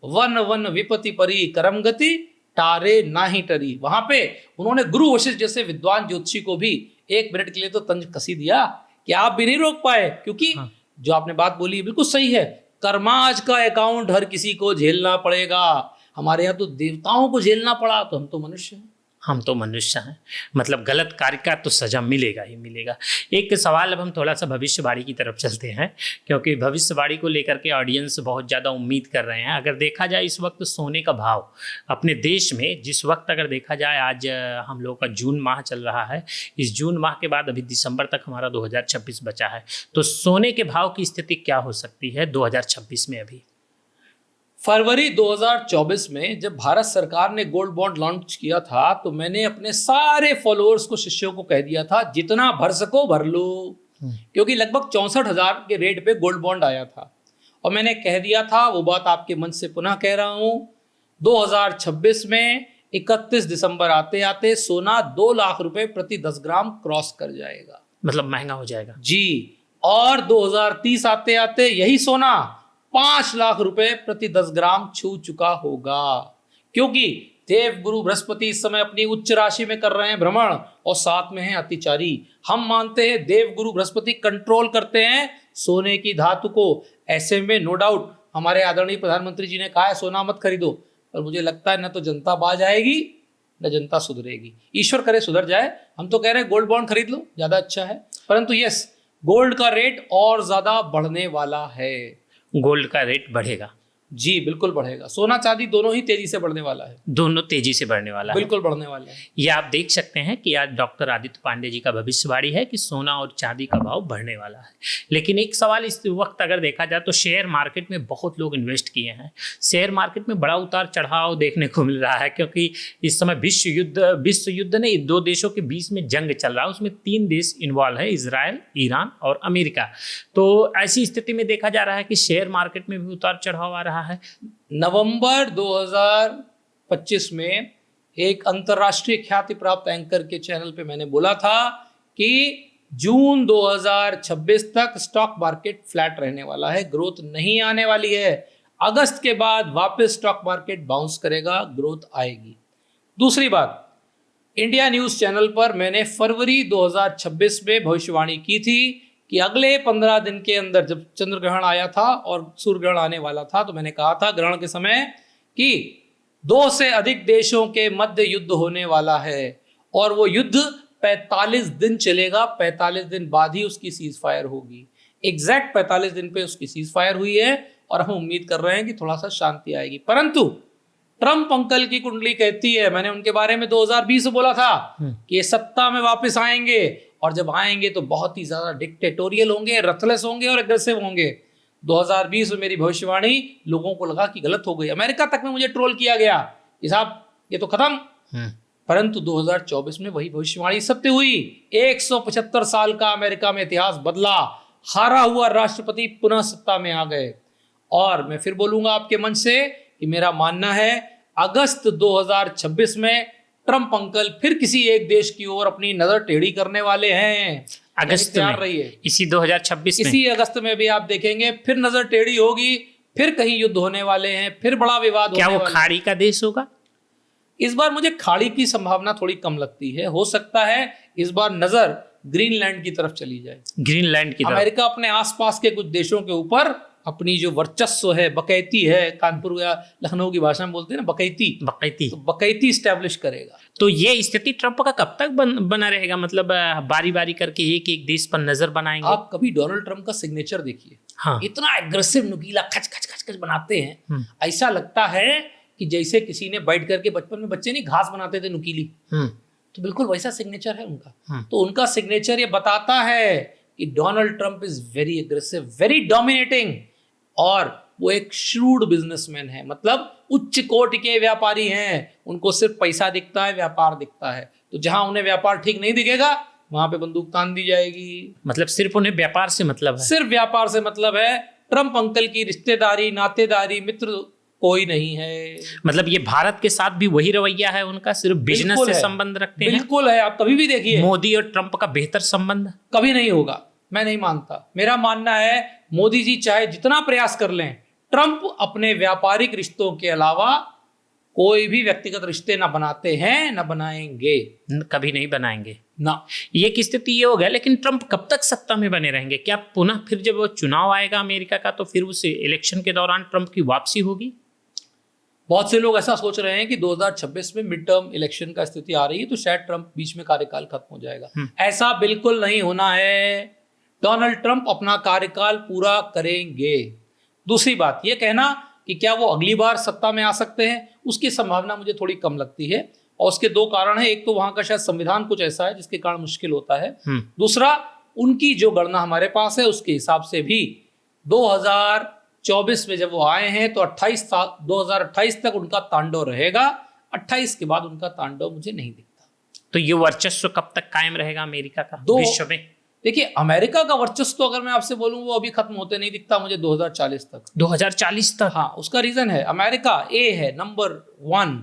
वन वन विपति परी, करम गति टारे नाही टरी। वहां पे उन्होंने गुरु वशिष्ठ जैसे विद्वान ज्योतिषी को भी 1 मिनट के लिए तो तंज कसी दिया कि आप भी नहीं रोक पाए, क्योंकि जो आपने बात बोली बिल्कुल सही है, कर्माज का अकाउंट हर किसी को झेलना पड़ेगा। हमारे यहाँ तो देवताओं को झेलना पड़ा, तो हम तो मनुष्य हैं। हम तो मनुष्य हैं, मतलब गलत कार्य का तो सजा मिलेगा ही मिलेगा। एक सवाल, अब हम थोड़ा सा भविष्यवाणी की तरफ चलते हैं, क्योंकि भविष्यवाणी को लेकर के ऑडियंस बहुत ज़्यादा उम्मीद कर रहे हैं। अगर देखा जाए इस वक्त सोने का भाव अपने देश में, जिस वक्त अगर देखा जाए आज हम लोग का जून माह चल रहा है, इस जून माह के बाद अभी दिसंबर तक हमारा 2026 बचा है, तो सोने के भाव की स्थिति क्या हो सकती है 2026 में? अभी फरवरी 2024 में जब भारत सरकार ने गोल्ड बॉन्ड लॉन्च किया था, तो मैंने अपने सारे फॉलोअर्स को, शिष्यों को कह दिया था जितना भर सको भर लो, क्योंकि लगभग 64,000 के रेट पे गोल्ड बॉन्ड आया था। और मैंने कह दिया था, वो बात आपके मन से पुनः कह रहा हूं, 2026 में 31 दिसंबर आते आते सोना 2 लाख रुपए प्रति 10 ग्राम क्रॉस कर जाएगा, मतलब महंगा हो जाएगा जी। और 2030 आते आते यही सोना 5 लाख रुपए प्रति 10 ग्राम छू चुका होगा, क्योंकि देव गुरु बृहस्पति इस समय अपनी उच्च राशि में कर रहे हैं भ्रमण, और साथ में है अतिचारी। हम मानते हैं देव गुरु बृहस्पति कंट्रोल करते हैं सोने की धातु को। ऐसे में नो डाउट हमारे आदरणीय प्रधानमंत्री जी ने कहा है सोना मत खरीदो, पर मुझे लगता है न तो जनता बाज आएगी न जनता सुधरेगी। ईश्वर करे सुधर जाए। हम तो कह रहे हैं गोल्ड बॉन्ड खरीद लो, ज्यादा अच्छा है, परंतु यस, गोल्ड का रेट और ज्यादा बढ़ने वाला है। गोल्ड का रेट बढ़ेगा? जी बिल्कुल बढ़ेगा, सोना चांदी दोनों ही तेजी से बढ़ने वाला है, दोनों तेजी से बढ़ने वाला है, बिल्कुल बढ़ने वाला है। ये आप देख सकते हैं कि आज डॉक्टर आदित्य पांडे जी का भविष्यवाणी है कि सोना और चांदी का भाव बढ़ने वाला है। लेकिन एक सवाल इस वक्त अगर देखा जाए तो शेयर मार्केट में बहुत लोग इन्वेस्ट किए हैं, शेयर मार्केट में बड़ा उतार चढ़ाव देखने को मिल रहा है, क्योंकि इस समय विश्व युद्ध ने 2 देशों के बीच में जंग चल रहा है, उसमें 3 देश इन्वॉल्व है, इजराइल, ईरान और अमेरिका। तो ऐसी स्थिति में देखा जा रहा है कि शेयर मार्केट में भी उतार चढ़ाव आ रहा है। नवंबर 2025 में एक अंतर्राष्ट्रीय ख्याति प्राप्त एंकर के चैनल पे मैंने बोला था कि जून 2026 तक स्टॉक मार्केट फ्लैट रहने वाला है, ग्रोथ नहीं आने वाली है। अगस्त के बाद वापस स्टॉक मार्केट बाउंस करेगा, ग्रोथ आएगी। दूसरी बात, इंडिया न्यूज चैनल पर मैंने फरवरी 2026 में भविष्यवाणी की थी कि अगले 15 दिन के अंदर, जब चंद्र ग्रहण आया था और सूर्य ग्रहण आने वाला था, तो मैंने कहा था ग्रहण के समय कि 2 से अधिक देशों के मध्य युद्ध होने वाला है, और वो युद्ध 45 दिन चलेगा, 45 दिन बाद ही उसकी सीज फायर होगी। एग्जैक्ट 45 दिन पे उसकी सीज फायर हुई है, और हम उम्मीद कर रहे हैं कि थोड़ा सा शांति आएगी। परंतु ट्रंप अंकल की कुंडली कहती है, मैंने उनके बारे में 2020 में बोला था कि ये सत्ता में वापस आएंगे, और जब आएंगे तो बहुत ही ज्यादा डिक्टेटोरियल होंगे, रथलेस होंगे और एग्रेसिव होंगे। 2020 में मेरी भविष्यवाणी लोगों को लगा कि गलत हो गई, अमेरिका तक में मुझे ट्रोल किया गया कि साहब ये तो खत्म। परंतु 2024 में वही भविष्यवाणी सत्य हुई। 175 साल का अमेरिका में इतिहास बदला, हारा हुआ राष्ट्रपति पुनः सत्ता में आ गए। और मैं फिर बोलूंगा आपके मंच से कि मेरा मानना है अगस्त 2026 में ट्रंप अंकल फिर किसी एक देश की ओर अपनी नजर टेढ़ी करने वाले हैं। अगस्त में रही है, इसी 2026 में, इसी अगस्त में भी आप देखेंगे फिर नजर टेढ़ी होगी, फिर कहीं युद्ध होने वाले हैं, फिर बड़ा विवाद क्या होने वो खाड़ी का देश होगा? इस बार मुझे खाड़ी की संभावना थोड़ी कम लगती है। हो सकता है इस बार नजर ग्रीनलैंड की तरफ चली जाए। ग्रीनलैंड की तरफ? अमेरिका अपने आसपास के कुछ देशों के ऊपर अपनी जो वर्चस्व है, बकैती है, कानपुर या लखनऊ की भाषा में बोलते हैं ना बकैती, तो बकैती स्टैब्लिश करेगा। तो ये स्थिति ट्रंप का कब तक बना रहेगा? मतलब बारी बारी करके एक एक देश पर नजर बनाएंगे? आप कभी डोनाल्ड ट्रंप का सिग्नेचर देखिए, हाँ, इतना एग्रेसिव नुकीला खच खच खच खच बनाते हैं, ऐसा लगता है कि जैसे किसी ने बैठ करके, बचपन में बच्चे नहीं घास बनाते थे नुकीली, तो बिल्कुल वैसा सिग्नेचर है उनका। तो उनका सिग्नेचर ये बताता है कि Donald Trump is very aggressive, very dominating, और वो एक श्रूड बिजनेसमैन है, मतलब उच्च कोटि के व्यापारी हैं। उनको सिर्फ पैसा दिखता है, व्यापार दिखता है। तो जहां उन्हें व्यापार ठीक नहीं दिखेगा वहां पे बंदूक तान दी जाएगी। मतलब सिर्फ उन्हें व्यापार से मतलब है, सिर्फ व्यापार से मतलब है। ट्रंप अंकल की रिश्तेदारी, नातेदारी, मित्र कोई नहीं है। मतलब ये भारत के साथ भी वही रवैया है उनका, सिर्फ बिजनेस से संबंध रखते हैं। बिल्कुल है, आप कभी भी देखिए मोदी और ट्रंप का बेहतर संबंध कभी नहीं होगा, मैं नहीं मानता। मेरा मानना है मोदी जी चाहे जितना प्रयास कर लें, ट्रंप अपने व्यापारिक रिश्तों के अलावा कोई भी व्यक्तिगत रिश्ते ना बनाते हैं, ना बनाएंगे, कभी नहीं बनाएंगे ना। ये की स्थिति ये हो गया। लेकिन ट्रंप कब तक सत्ता में बने रहेंगे? क्या पुनः फिर जब वो चुनाव आएगा अमेरिका का, तो फिर उस इलेक्शन के दौरान ट्रंप की वापसी होगी? बहुत से लोग ऐसा सोच रहे हैं कि 2026 में मिड टर्म इलेक्शन का स्थिति आ रही है, तो शायद ट्रंप बीच में कार्यकाल खत्म हो जाएगा। ऐसा बिल्कुल नहीं होना है। डोनाल्ड ट्रंप अपना कार्यकाल पूरा करेंगे। दूसरी बात, ये कहना कि क्या वो अगली बार सत्ता में आ सकते हैं, उसकी संभावना मुझे थोड़ी कम लगती है। और उसके दो कारण हैं। एक तो वहां का शायद संविधान कुछ ऐसा है जिसके कारण मुश्किल होता है। दूसरा, उनकी जो गणना हमारे पास है उसके हिसाब से भी 2024 में जब वो आए हैं तो 2028 तक उनका तांडव रहेगा। 28 के बाद उनका तांडव मुझे नहीं दिखता। तो ये वर्चस्व कब तक कायम रहेगा अमेरिका का विश्व में? देखिए, अमेरिका का वर्चस्व तो अगर मैं आपसे बोलूं वो अभी खत्म होते नहीं दिखता मुझे 2040 तक। 2040 तक? हाँ, उसका रीजन है अमेरिका ए है, नंबर 1।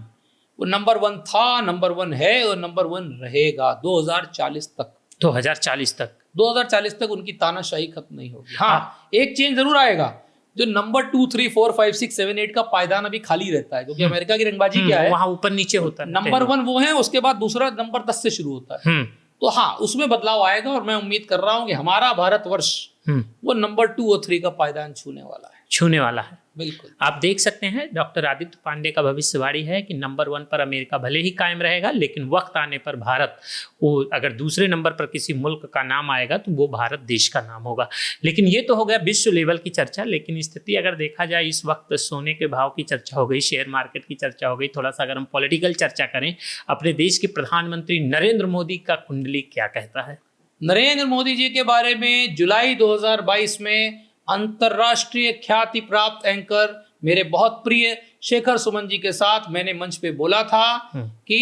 वो नंबर 1 था, नंबर 1 है और नंबर 1 रहेगा 2040 तक। 2040 तक? 2040 तक उनकी तानाशाही खत्म नहीं होगी। हाँ, एक चेंज जरूर आएगा, जो नंबर 2, 3, 4, 5, 6, 7, 8 का पायदान अभी खाली रहता है, क्योंकि अमेरिका की रंगबाजी क्या है, वहां ऊपर नीचे होता है। नंबर 1 वो है, उसके बाद दूसरा नंबर 10 से शुरू होता है। तो हाँ, उसमें बदलाव आएगा और मैं उम्मीद कर रहा हूं कि हमारा भारतवर्ष वो नंबर 2 और 3 का पायदान छूने वाला है। बिल्कुल। आप देख सकते हैं डॉक्टर आदित्य पांडे का भविष्यवाणी है कि नंबर 1 पर अमेरिका भले ही कायम रहेगा, लेकिन वक्त आने पर भारत, वो अगर दूसरे नंबर पर किसी मुल्क का नाम आएगा तो वो भारत देश का नाम होगा। लेकिन ये तो हो गया विश्व लेवल की चर्चा। लेकिन स्थिति अगर देखा जाए, इस वक्त सोने के भाव की चर्चा हो गई, शेयर मार्केट की चर्चा हो गई। थोड़ा सा अगर हम पॉलिटिकल चर्चा करें, अपने देश के प्रधानमंत्री नरेंद्र मोदी का कुंडली क्या कहता है? नरेंद्र मोदी जी के बारे में जुलाई 2022 में अंतर्राष्ट्रीय ख्याति प्राप्त एंकर मेरे बहुत प्रिय शेखर सुमन जी के साथ मैंने मंच पे बोला था कि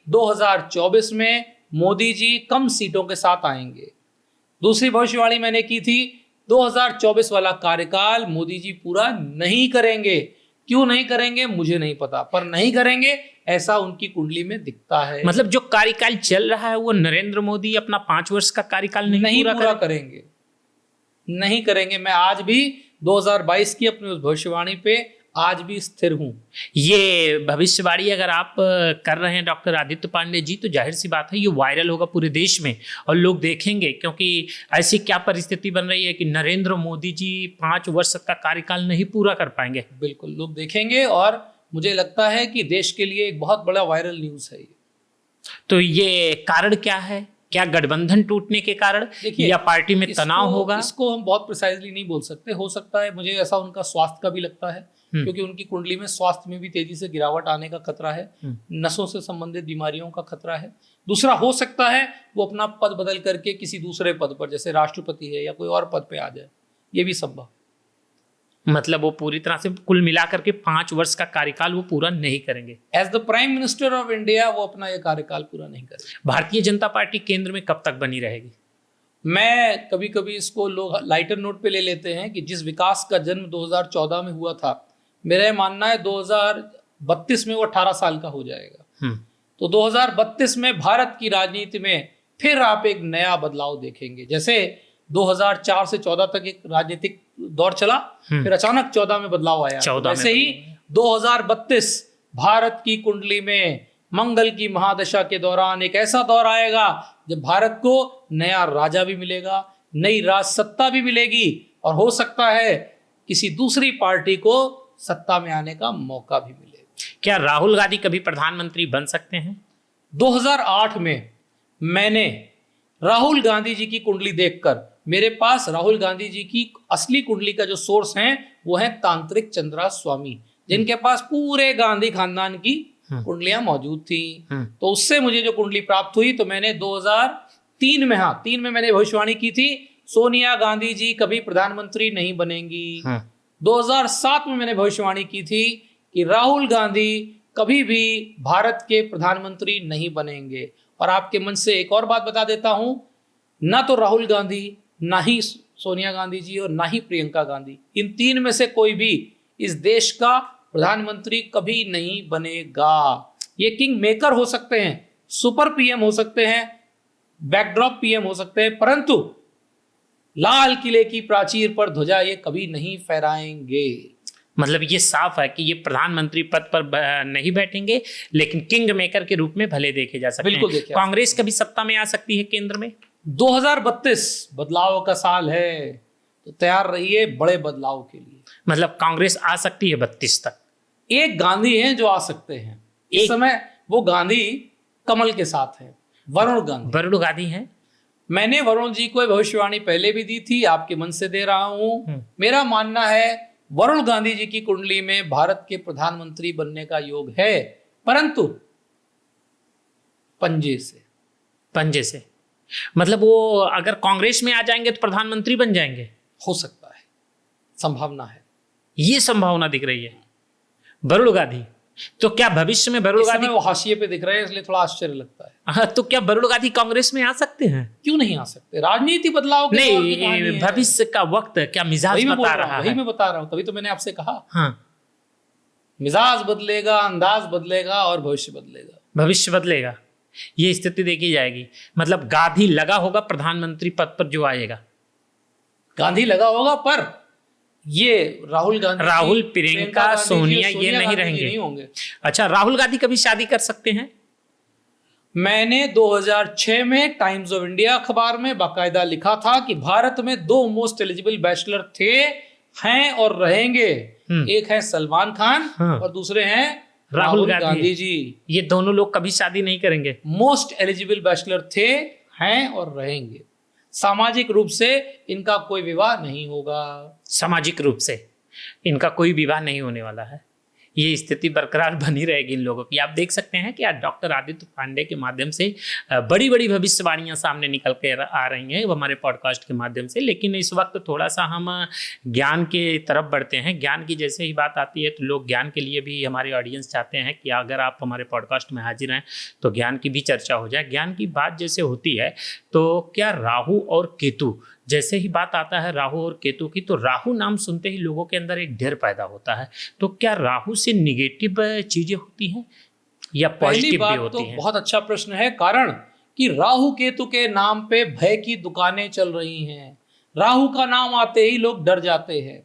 2024 में मोदी जी कम सीटों के साथ आएंगे। दूसरी भविष्यवाणी मैंने की थी, 2024 वाला कार्यकाल मोदी जी पूरा नहीं करेंगे। क्यों नहीं करेंगे मुझे नहीं पता, पर नहीं करेंगे ऐसा उनकी कुंडली में दिखता है। मतलब जो कार्यकाल चल रहा है वो नरेंद्र मोदी अपना 5 वर्ष का कार्यकाल नहीं पूरा करेंगे। नहीं करेंगे। मैं आज भी 2022 की अपनी उस भविष्यवाणी पे आज भी स्थिर हूं। ये भविष्यवाणी अगर आप कर रहे हैं डॉक्टर आदित्य पांडे जी, तो जाहिर सी बात है ये वायरल होगा पूरे देश में और लोग देखेंगे, क्योंकि ऐसी क्या परिस्थिति बन रही है कि नरेंद्र मोदी जी 5 वर्ष का कार्यकाल नहीं पूरा कर पाएंगे। बिल्कुल, लोग देखेंगे और मुझे लगता है कि देश के लिए एक बहुत बड़ा वायरल न्यूज़ है ये। तो ये कारण क्या है? क्या गठबंधन टूटने के कारण या पार्टी में तनाव होगा? इसको हम बहुत प्रिसाइजली नहीं बोल सकते। हो सकता है, मुझे ऐसा उनका स्वास्थ्य का भी लगता है, क्योंकि उनकी कुंडली में स्वास्थ्य में भी तेजी से गिरावट आने का खतरा है, नसों से संबंधित बीमारियों का खतरा है। दूसरा, हो सकता है वो अपना पद बदल करके किसी दूसरे पद पर, जैसे राष्ट्रपति है या कोई और पद पे आ जाए, ये भी संभव। मतलब वो पूरी तरह से कुल मिलाकर के 5 वर्ष का कार्यकाल वो पूरा नहीं करेंगे। As the prime minister of India वो अपना ये कार्यकाल पूरा नहीं करेंगे। भारतीय जनता पार्टी केंद्र में कब तक बनी रहेगी? मैं कभी कभी इसको लोग लाइटर नोट पे ले लेते हैं कि जिस विकास का जन्म 2014 में हुआ था, मेरा मानना है 2032 में वो 18 साल का हो जाएगा। तो 2032 में भारत की राजनीति में फिर आप एक नया बदलाव देखेंगे। जैसे 2004 से 14 तक एक राजनीतिक दौर चला, फिर अचानक 14 में बदलाव आया। वैसे ही 2032 भारत की कुंडली में मंगल की महादशा के दौरान एक ऐसा दौर आएगा जब भारत को नया राजा भी मिलेगा, नई राज सत्ता भी मिलेगी, और हो सकता है किसी दूसरी पार्टी को सत्ता में आने का मौका भी मिलेगा। क्या राहुल गांधी कभी प्रधानमंत्री बन सकते हैं? 2008 में मैंने राहुल गांधी जी की कुंडली देखकर, मेरे पास राहुल गांधी जी की असली कुंडली का जो सोर्स है वो है तांत्रिक चंद्रा स्वामी, जिनके पास पूरे गांधी खानदान की कुंडलियां मौजूद थी। तो उससे मुझे जो कुंडली प्राप्त हुई, तो मैंने 2003 में, हाँ 3 में मैंने भविष्यवाणी की थी, सोनिया गांधी जी कभी प्रधानमंत्री नहीं बनेंगी। 2007 में मैंने भविष्यवाणी की थी कि राहुल गांधी कभी भी भारत के प्रधानमंत्री नहीं बनेंगे। और आपके मन से एक और बात बता देता हूं, ना तो राहुल गांधी, ना ही सोनिया गांधी जी और ना ही प्रियंका गांधी, इन 3 में से कोई भी इस देश का प्रधानमंत्री कभी नहीं बनेगा। ये किंग मेकर हो सकते हैं, सुपर पीएम हो सकते हैं, बैकड्रॉप पीएम हो सकते हैं, परंतु लाल किले की प्राचीर पर ध्वजा ये कभी नहीं फहराएंगे। मतलब ये साफ है कि ये प्रधानमंत्री पद पर नहीं बैठेंगे, लेकिन किंग मेकर के रूप में भले देखे जा सकते बिल्कुल हैं। कांग्रेस कभी सत्ता में आ सकती है केंद्र में? 2032 बदलाव का साल है, तो तैयार रहिए बड़े बदलाव के लिए। मतलब कांग्रेस आ सकती है 32 तक? एक गांधी हैं जो आ सकते हैं इस समय, वो गांधी कमल के साथ है, वरुण गांधी। वरुण गांधी हैं। मैंने वरुण जी को भविष्यवाणी पहले भी दी थी, आपके मन से दे रहा हूं। मेरा मानना है वरुण गांधी जी की कुंडली में भारत के प्रधानमंत्री बनने का योग है, परंतु पंजे से। मतलब वो अगर कांग्रेस में आ जाएंगे तो प्रधानमंत्री बन जाएंगे? हो सकता है, संभावना है, ये संभावना दिख रही है वरुण गांधी। तो क्या भविष्य में वरुण गांधी, वो हाशिए पे दिख रहे हैं इसलिए थोड़ा आश्चर्य लगता है। तो क्या वरुण गांधी कांग्रेस में आ सकते हैं? क्यों नहीं आ सकते? राजनीति बदलाव के दौर की कहानी नहीं, है। भविष्य का वक्त क्या मिजाज बता रहा है? वही मैं बता रहा हूं, तभी तो मैंने आपसे कहा। हाँ, मिजाज बदलेगा, अंदाज बदलेगा और भविष्य बदलेगा। भविष्य बदलेगा, ये स्थिति देखी जाएगी। मतलब गांधी लगा होगा प्रधानमंत्री पद पर जो आएगा, गांधी लगा होगा, पर ये राहुल गांधी, राहुल, प्रियंका, सोनिया ये नहीं रहेंगे, नहीं होंगे। अच्छा, राहुल गांधी कभी शादी कर सकते हैं? मैंने 2006 में टाइम्स ऑफ इंडिया अखबार में बाकायदा लिखा था कि भारत में 2 मोस्ट एलिजिबल बैचलर थे, हैं और रहेंगे। एक है सलमान खान और दूसरे हैं राहुल गांधी जी। ये दोनों लोग कभी शादी नहीं करेंगे। मोस्ट एलिजिबल बैचलर थे, हैं और रहेंगे। सामाजिक रूप से इनका कोई विवाह नहीं होगा। सामाजिक रूप से इनका कोई विवाह नहीं होने वाला है। ये स्थिति बरकरार बनी रहेगी इन लोगों की। आप देख सकते हैं कि आज डॉक्टर आदित्य पांडे के माध्यम से बड़ी बड़ी भविष्यवाणियां सामने निकल कर आ रही हैं हमारे पॉडकास्ट के माध्यम से। लेकिन इस वक्त थोड़ा सा हम ज्ञान के तरफ बढ़ते हैं। ज्ञान की जैसे ही बात आती है तो लोग ज्ञान के लिए भी, हमारे ऑडियंस चाहते हैं कि अगर आप हमारे पॉडकास्ट में हाजिर हैं तो ज्ञान की भी चर्चा हो जाए। ज्ञान की बात जैसे होती है तो क्या राहु और केतु, जैसे ही बात आता है राहु और केतु की, तो राहु नाम सुनते ही लोगों के अंदर एक डर पैदा होता है। तो क्या राहु से निगेटिव चीजें होती हैं या पॉजिटिव भी होती हैं? बहुत अच्छा प्रश्न है, कारण कि राहु केतु के नाम पे भय की दुकानें चल रही हैं। राहु का नाम आते ही लोग डर जाते हैं।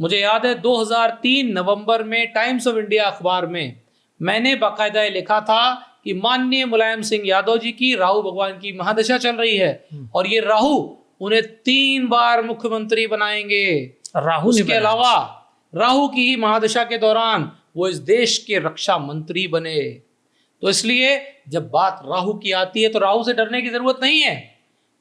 मुझे याद है 2003 नवंबर में टाइम्स ऑफ इंडिया अखबार में मैंने बाकायदा लिखा था कि माननीय मुलायम सिंह यादव जी की राहु भगवान की महादशा चल रही है और ये राहु उन्हें 3 बार मुख्यमंत्री बनाएंगे। राहु उसके अलावा राहु की ही महादशा के दौरान वो इस देश के रक्षा मंत्री बने। तो इसलिए जब बात राहु की आती है तो राहु से डरने की जरूरत नहीं है।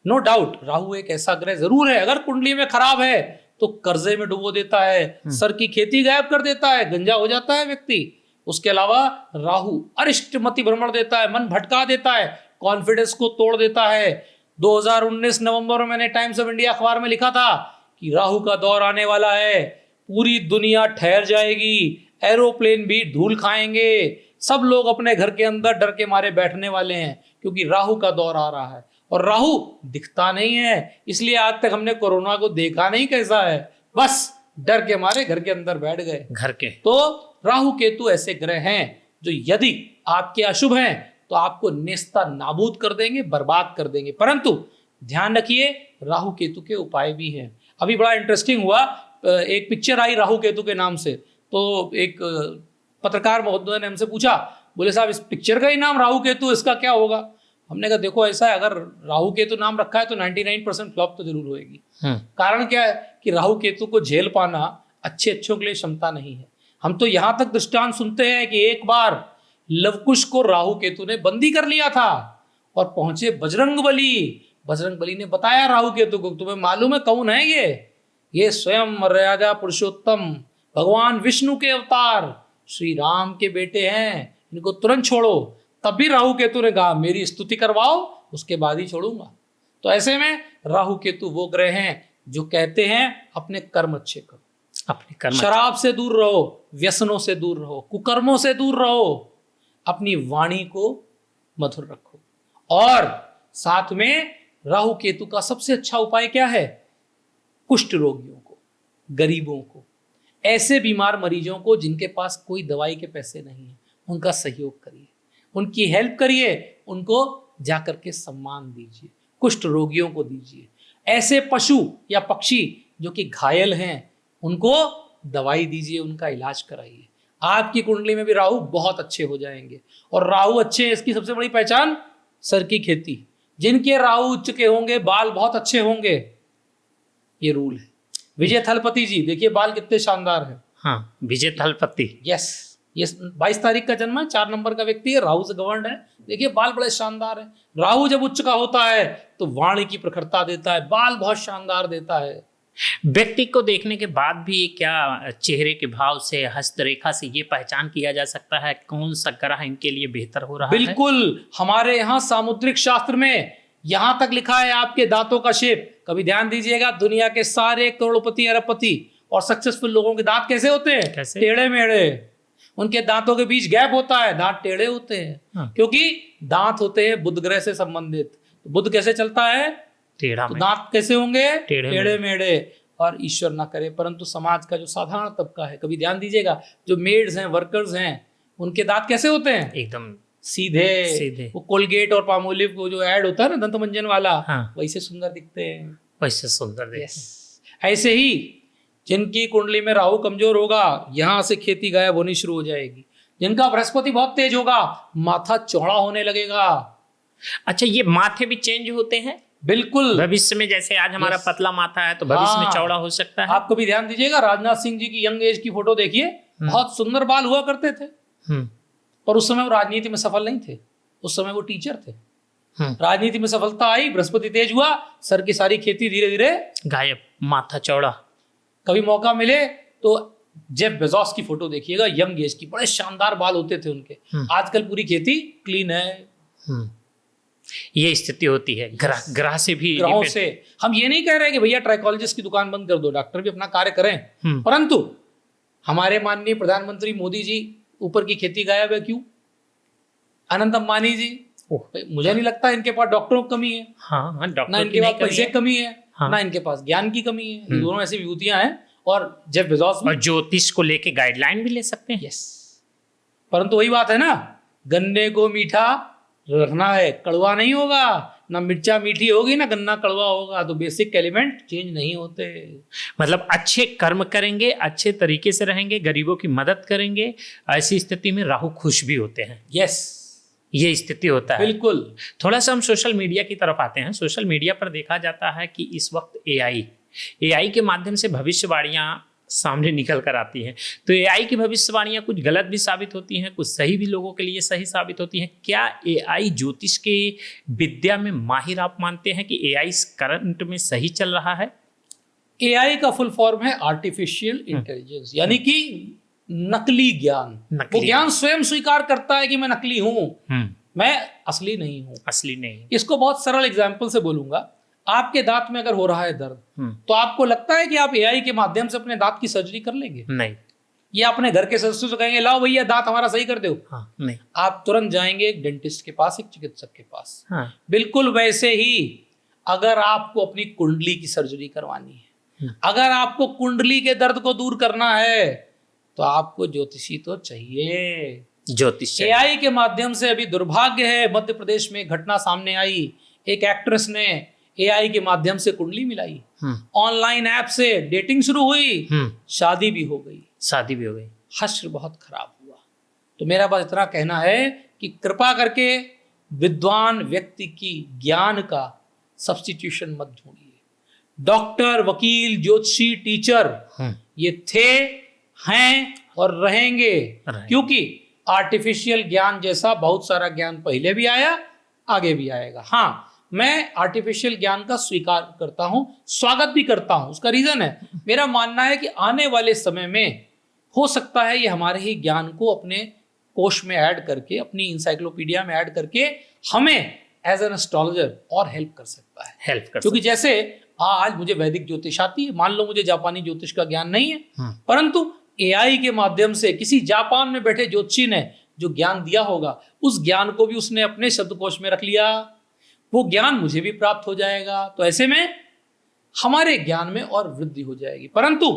नो डाउट राहु एक ऐसा ग्रह जरूर है, अगर कुंडली में खराब है तो कर्जे में डुबो देता है, सर की खेती गायब कर देता है, गंजा हो जाता है व्यक्ति। उसके अलावा राहु अरिष्टमति भ्रमण देता है, मन भटका देता है, कॉन्फिडेंस को तोड़ देता है। 2019 नवंबर में मैंने टाइम्स ऑफ इंडिया अखबार में लिखा था कि राहु का दौर आने वाला है, पूरी दुनिया ठहर जाएगी, एरोप्लेन भी धूल खाएंगे, सब लोग अपने घर के अंदर डर के मारे बैठने वाले हैं क्योंकि राहु का दौर आ रहा है। और राहु दिखता नहीं है, इसलिए आज तक हमने कोरोना को देखा नहीं कैसा है, बस डर के मारे घर के अंदर बैठ गए घर के। तो राहु केतु ऐसे ग्रह हैं जो यदि आपके अशुभ हैं तो आपको नेस्ता नाबूद कर देंगे, बर्बाद कर देंगे। परंतु ध्यान रखिए राहु केतु के उपाय भी हैं। अभी बड़ा इंटरेस्टिंग हुआ, एक पिक्चर आई राहु केतु के नाम से, तो एक पत्रकार महोदय ने हमसे पूछा, बोले साहब इस पिक्चर का ही नाम राहु केतु, इसका क्या होगा? हमने कहा देखो ऐसा है, अगर राहु केतु नाम रखा है तो 99% फ्लॉप तो जरूर होएगी। कारण क्या है कि राहु केतु को झेल पाना अच्छों के लिए क्षमता नहीं है। हम तो यहाँ तक दृष्टांत सुनते हैं कि एक बार लवकुश को राहु केतु ने बंदी कर लिया था और पहुंचे बजरंगबली। बजरंगबली ने बताया राहु केतु को, तुम्हें मालूम है कौन है ये स्वयं राजा पुरुषोत्तम भगवान विष्णु के अवतार श्री राम के बेटे हैं, इनको तुरंत छोड़ो। तब भी राहु केतु ने कहा मेरी स्तुति करवाओ, उसके बाद ही छोड़ूंगा। तो ऐसे में राहु केतु वो ग्रह हैं जो कहते हैं अपने कर्म अच्छे करो, अपने कर्म शराब से दूर रहो, व्यसनों से दूर रहो, कुकर्मों से दूर रहो, अपनी वाणी को मधुर रखो। और साथ में राहु केतु का सबसे अच्छा उपाय क्या है? कुष्ठ रोगियों को, गरीबों को, ऐसे बीमार मरीजों को जिनके पास कोई दवाई के पैसे नहीं है, उनका सहयोग करिए, उनकी हेल्प करिए, उनको जाकर के सम्मान दीजिए, कुष्ठ रोगियों को दीजिए। ऐसे पशु या पक्षी जो कि घायल हैं उनको दवाई दीजिए, उनका इलाज कराइए। आपकी कुंडली में भी राहु बहुत अच्छे हो जाएंगे। और राहु अच्छे, इसकी सबसे बड़ी पहचान सर की खेती। जिनके राहु उच्च के होंगे बाल बहुत अच्छे होंगे, ये रूल है। विजय थलपति जी देखिए बाल कितने शानदार है। हाँ, विजय थलपति। यस, ये 22 तारीख का जन्म है, 4 नंबर का व्यक्ति है, राहु से गवर्नड है। देखिए बाल बड़े शानदार है। राहु जब उच्च का होता है तो वाणी की प्रखरता देता है, बाल बहुत शानदार देता है। व्यक्ति को देखने के बाद भी क्या चेहरे के भाव से, हस्तरेखा से ये पहचान किया जा सकता है कौन सा ग्रह इनके लिए बेहतर हो रहा है? बिल्कुल, हमारे यहाँ सामुद्रिक शास्त्र में यहाँ तक लिखा है आपके दांतों का शेप। कभी ध्यान दीजिएगा, दुनिया के सारे करोड़पति, अरबपति और सक्सेसफुल लोगों के दांत कैसे होते हैं? कैसे? टेढ़े मेढ़े। उनके दांतों के बीच गैप होता है, दांत टेढ़े होते हैं। हाँ। क्योंकि दांत होते हैं बुध ग्रह से संबंधित। बुध कैसे चलता है? टेढ़ा तो में। दांत कैसे होंगे? टेढ़े टेढ़े मेढ़े। और ईश्वर ना करे परंतु समाज का जो साधारण तबका है, कभी ध्यान दीजिएगा, जो मेड्स हैं, वर्कर्स हैं, उनके दांत कैसे होते हैं? एकदम सीधे। वो कोलगेट और पामोलिव को जो ऐड होता है ना दंत मंजन वाला, हाँ। वैसे सुंदर दिखते हैं। वैसे सुंदर देखते हैं। यस, ऐसे ही जिनकी कुंडली में राहु कमजोर होगा, यहां से खेती गायब होनी शुरू हो जाएगी। जिनका बृहस्पति बहुत तेज होगा, माथा चौड़ा होने लगेगा। अच्छा, ये माथे भी चेंज होते हैं बिल्कुल। भविष्य में? जैसे आज हमारा Yes. पतला माथा है तो भविष्य में हाँ। चौड़ा हो सकता है। आप कभी ध्यान दीजिएगा, राजनाथ सिंह जी की यंग एज की फोटो देखिए, बहुत सुंदर बाल हुआ करते थे। पर उस समय वो राजनीति में सफल नहीं थे, उस समय वो टीचर थे। राजनीति में सफलता आई, बृहस्पति तेज हुआ, सर की सारी खेती धीरे धीरे गायब, माथा चौड़ा। कभी मौका मिले तो जेफ बेजोस की फोटो देखिएगा, यंग एज की, बड़े शानदार बाल होते थे उनके। आजकल पूरी खेती क्लीन है। ये स्थिति होती है ग्रह से भी। ग्रहों से हम ये नहीं कह रहे कि भैया ट्राइकोलॉजिस्ट की दुकान बंद कर दो, डॉक्टर भी अपना कार्य करें, परंतु हमारे माननीय प्रधानमंत्री मोदी जी ऊपर की खेती गायब है, क्यों? अनंत अंबानी जी, मुझे नहीं लगता इनके पास डॉक्टरों की कमी है। हाँ, डॉक्टर ना इनके पास पैसे की कमी है, हाँ। ना इनके पास ज्ञान की कमी है। ये दोनों ऐसी विभूतियां हैं। और जेफ बेजोस और ज्योतिष को लेके गाइडलाइन भी ले सकते हैं। यस, परंतु वही बात है ना, गन्ने को मीठा रखना है, कड़वा नहीं होगा। ना मिर्चा मीठी होगी ना गन्ना कड़वा होगा, तो बेसिक एलिमेंट चेंज नहीं होते। मतलब अच्छे कर्म करेंगे, अच्छे तरीके से रहेंगे, गरीबों की मदद करेंगे, ऐसी स्थिति में राहु खुश भी होते हैं। यस, ये स्थिति होता है। बिल्कुल। थोड़ा सा हम सोशल मीडिया की तरफ आते हैं। सोशल मीडिया पर देखा जाता है कि इस वक्त एआई के माध्यम से भविष्यवाणियां सामने निकल कर आती हैं। तो एआई की भविष्यवाणियां कुछ गलत भी साबित होती हैं, कुछ सही भी लोगों के लिए सही साबित होती हैं। क्या एआई ज्योतिष के विद्या में माहिर आप मानते हैं कि एआई करंट में सही चल रहा है? एआई का फुल फॉर्म है आर्टिफिशियल इंटेलिजेंस, यानी कि नकली ज्ञान। वो ज्ञान स्वयं स्वीकार करता है कि मैं नकली हूं, मैं असली नहीं हूं। असली नहीं। इसको बहुत सरल एग्जाम्पल से बोलूंगा। आपके दांत में अगर हो रहा है दर्द, तो आपको लगता है कि आप एआई के माध्यम से अपने दांत की सर्जरी कर लेंगे? नहीं। ये अपने घर के सदस्यों से कहेंगे लाओ भैया दांत हमारा सही कर दो? हाँ, नहीं। आप तुरंत जाएंगे एक डेंटिस्ट के पास, एक चिकित्सक के पास। हाँ। बिल्कुल वैसे ही अगर आपको अपनी कुंडली की सर्जरी करवानी है, अगर आपको कुंडली के दर्द को दूर करना है, तो आपको ज्योतिषी तो चाहिए। ज्योतिष एआई के माध्यम से अभी दुर्भाग्य है, मध्य प्रदेश में घटना सामने आई, एक एक्ट्रेस ने एआई के माध्यम से कुंडली मिलाई, ऑनलाइन ऐप से डेटिंग शुरू हुई, शादी भी हो गई। शादी भी हो गई। हश्र बहुत खराब हुआ। तो मेरा बस इतना कहना है कि कृपा करके विद्वान व्यक्ति की ज्ञान का सब्स्टिट्यूशन मत ढूंढिए। डॉक्टर, वकील, ज्योतिषी, टीचर ये थे, हैं और रहेंगे, क्योंकि आर्टिफिशियल ज्ञान जैसा बहुत सारा ज्ञान पहले भी आया, आगे भी आएगा। हाँ, मैं आर्टिफिशियल ज्ञान का स्वीकार करता हूं, स्वागत भी करता हूं। उसका रीजन है, मेरा मानना है कि आने वाले समय में हो सकता है ये हमारे ही ज्ञान को अपने कोश में ऐड करके, अपनी इंसाइक्लोपीडिया में ऐड करके हमें एज एन एस्ट्रोलॉजर और हेल्प कर सकता है। हेल्प कर क्योंकि जैसे आज मुझे वैदिक ज्योतिष आती है, मान लो मुझे जापानी ज्योतिष का ज्ञान नहीं है, परंतु एआई के माध्यम से किसी जापान में बैठे ज्योतिषी ने जो ज्ञान दिया होगा, उस ज्ञान को भी उसने अपने शब्दकोश में रख लिया, वो ज्ञान मुझे भी प्राप्त हो जाएगा। तो ऐसे में हमारे ज्ञान में और वृद्धि हो जाएगी। परंतु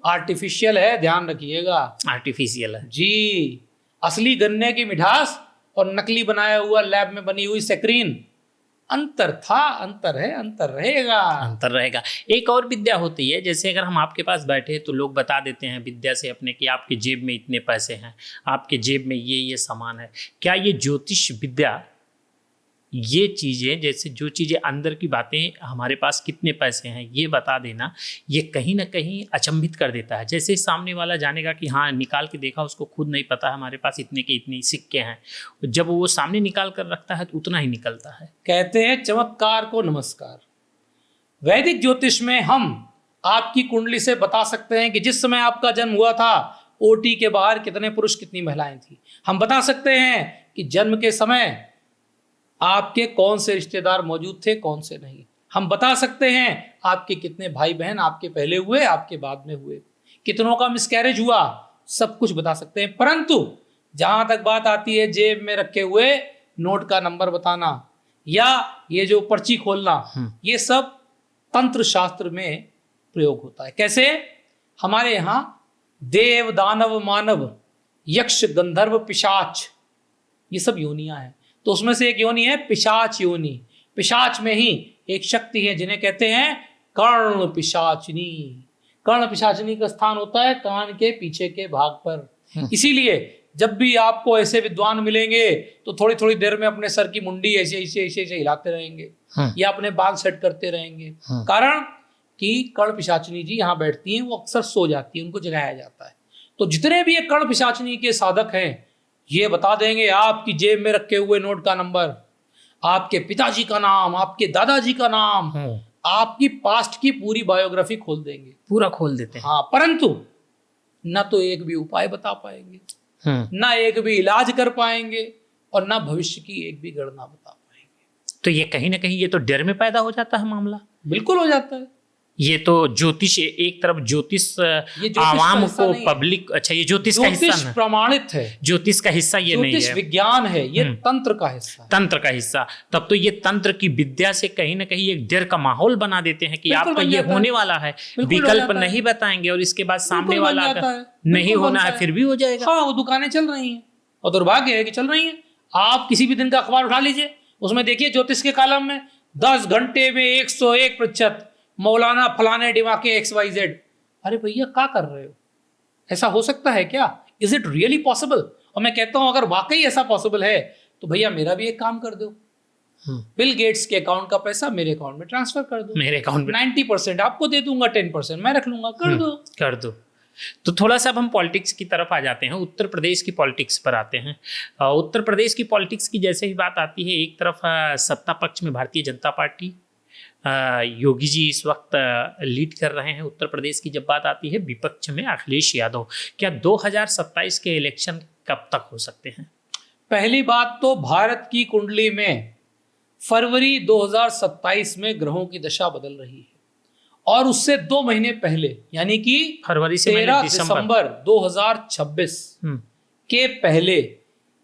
आर्टिफिशियल है, ध्यान रखिएगा, आर्टिफिशियल है जी। असली गन्ने की मिठास और नकली बनाया हुआ लैब में बनी हुई सेक्रीन, अंतर था, अंतर है, अंतर रहेगा, अंतर रहेगा। एक और विद्या होती है, जैसे अगर हम आपके पास बैठे तो लोग बता देते हैं विद्या से अपने कि आपके जेब में इतने पैसे हैं, आपके जेब में ये सामान है। क्या ये ज्योतिष विद्या, ये चीज़ें, जैसे जो चीज़ें अंदर की बातें, हमारे पास कितने पैसे हैं ये बता देना, ये कहीं ना कहीं अचंभित कर देता है। जैसे सामने वाला जानेगा कि हाँ, निकाल के देखा, उसको खुद नहीं पता हमारे पास इतने के इतने सिक्के हैं, जब वो सामने निकाल कर रखता है तो उतना ही निकलता है। कहते हैं चमत्कार को नमस्कार। वैदिक ज्योतिष में हम आपकी कुंडली से बता सकते हैं कि जिस समय आपका जन्म हुआ था, ओटी के बाहर कितने पुरुष कितनी महिलाएं थी। हम बता सकते हैं कि जन्म के समय आपके कौन से रिश्तेदार मौजूद थे, कौन से नहीं। हम बता सकते हैं आपके कितने भाई बहन आपके पहले हुए, आपके बाद में हुए, कितनों का मिसकैरेज हुआ, सब कुछ बता सकते हैं। परंतु जहां तक बात आती है जेब में रखे हुए नोट का नंबर बताना या ये जो पर्ची खोलना, ये सब तंत्र शास्त्र में प्रयोग होता है। कैसे? हमारे यहाँ देव, दानव, मानव, यक्ष, गंधर्व, पिशाच, ये सब योनियां हैं। तो उसमें से एक योनि है पिशाच योनि। पिशाच में ही एक शक्ति है जिन्हें कहते हैं कर्ण पिशाचिनी। कर्ण पिशाचिनी का स्थान होता है कान के पीछे के भाग पर। इसीलिए जब भी आपको ऐसे विद्वान मिलेंगे तो थोड़ी थोड़ी देर में अपने सर की मुंडी ऐसे ऐसे ऐसे ऐसे हिलाते रहेंगे या अपने बाल सेट करते रहेंगे। कारण कि कर्ण पिशाचिनी जी यहाँ बैठती हैं, वो अक्सर सो जाती है, उनको जगाया जाता है। तो जितने भी ये कर्ण पिशाचिनी के साधक हैं, ये बता देंगे आपकी जेब में रखे हुए नोट का नंबर, आपके पिताजी का नाम, आपके दादाजी का नाम, आपकी पास्ट की पूरी बायोग्राफी खोल देंगे, पूरा खोल देते हैं। हाँ, परंतु ना तो एक भी उपाय बता पाएंगे, ना एक भी इलाज कर पाएंगे और ना भविष्य की एक भी गणना बता पाएंगे। तो ये कहीं ना कहीं ये तो डर में पैदा हो जाता है मामला। बिल्कुल हो जाता है। ये तो ज्योतिष, एक तरफ ज्योतिष आवाम को पब्लिक, अच्छा ये ज्योतिष का हिस्सा नहीं, प्रमाणित है, ज्योतिष का हिस्सा ये नहीं है, ज्योतिष विज्ञान है, ये तंत्र का हिस्सा है, तंत्र का हिस्सा। तब तो ये तंत्र की विद्या से कहीं ना कहीं एक डर का माहौल बना देते हैं कि आपका ये होने वाला है, विकल्प नहीं बताएंगे और इसके बाद सामने वाला नहीं होना है फिर भी हो जाएगा। हाँ, वो दुकानें चल रही हैं और दुर्भाग्य है कि चल रही हैं। आप किसी भी दिन का अखबार उठा लीजिए, उसमें देखिए ज्योतिष के कॉलम में 10 घंटे में 101% मौलाना फलाने डिमाके XYZ। अरे भैया क्या कर रहे हो? ऐसा हो सकता है क्या? Is it really possible? और मैं कहता हूं अगर वाकई ऐसा पॉसिबल है तो भैया मेरा भी एक काम कर दो, बिल गेट्स के अकाउंट का पैसा मेरे अकाउंट में ट्रांसफर कर दो, मेरे अकाउंट में 90% आपको दे दूंगा, 10% मैं रख लूंगा, कर दो। तो थोड़ा सा अब हम पॉलिटिक्स की तरफ आ जाते हैं, उत्तर प्रदेश की पॉलिटिक्स पर आते हैं। उत्तर प्रदेश की पॉलिटिक्स की जैसे ही बात आती है, एक तरफ सत्ता पक्ष में भारतीय जनता पार्टी, योगी जी इस वक्त लीड कर रहे हैं उत्तर प्रदेश की। जब बात आती है विपक्ष में अखिलेश यादव, क्या 2027 के इलेक्शन कब तक हो सकते हैं? पहली बात तो भारत की कुंडली में फरवरी 2027 में ग्रहों की दशा बदल रही है और उससे 2 महीने पहले यानी कि फरवरी से 13 दिसंबर 2026 के पहले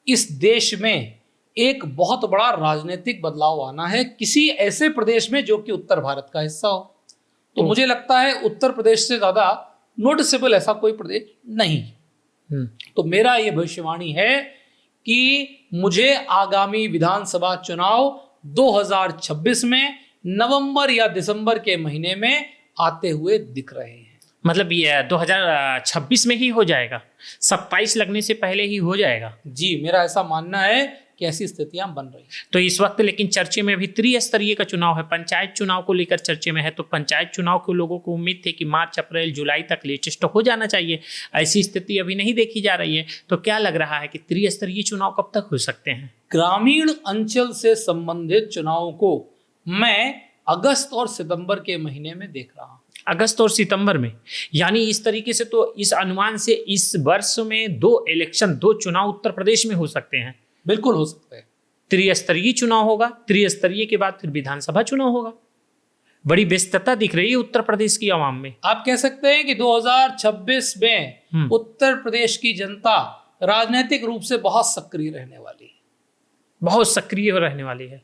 इस देश में एक बहुत बड़ा राजनीतिक बदलाव आना है किसी ऐसे प्रदेश में जो कि उत्तर भारत का हिस्सा हो। तो मुझे लगता है उत्तर प्रदेश से ज्यादा नोटिसेबल ऐसा कोई प्रदेश नहीं। तो मेरा ये भविष्यवाणी है कि मुझे आगामी विधानसभा चुनाव 2026 में नवंबर या दिसंबर के महीने में आते हुए दिख रहे हैं। मतलब ये 2026 में ही हो जाएगा, 27 लगने से पहले ही हो जाएगा? जी, मेरा ऐसा मानना है कि ऐसी स्थितियां बन रही। तो इस वक्त लेकिन चर्चे में भी त्रिस्तरीय का चुनाव है, पंचायत चुनाव को लेकर चर्चे में है। तो पंचायत चुनाव के लोगों को उम्मीद थी कि मार्च, अप्रैल, जुलाई तक लेटेस्ट हो जाना चाहिए। ऐसी स्थिति अभी नहीं देखी जा रही है। तो क्या लग रहा है कि त्रिस्तरीय चुनाव कब तक हो सकते हैं? ग्रामीण अंचल से संबंधित चुनावों को मैं अगस्त और सितंबर के महीने में देख रहा हूँ। अगस्त और सितंबर में, यानी इस तरीके से तो इस अनुमान से इस वर्ष में 2 चुनाव उत्तर प्रदेश में हो सकते हैं। बिल्कुल हो सकता है। त्रिस्तरीय चुनाव होगा, त्रिस्तरीय के बाद फिर विधानसभा चुनाव होगा। बड़ी व्यस्तता दिख रही है उत्तर प्रदेश की आवाम में। आप कह सकते हैं कि 2026 में उत्तर प्रदेश की जनता राजनीतिक रूप से बहुत सक्रिय रहने वाली है, बहुत सक्रिय रहने वाली है।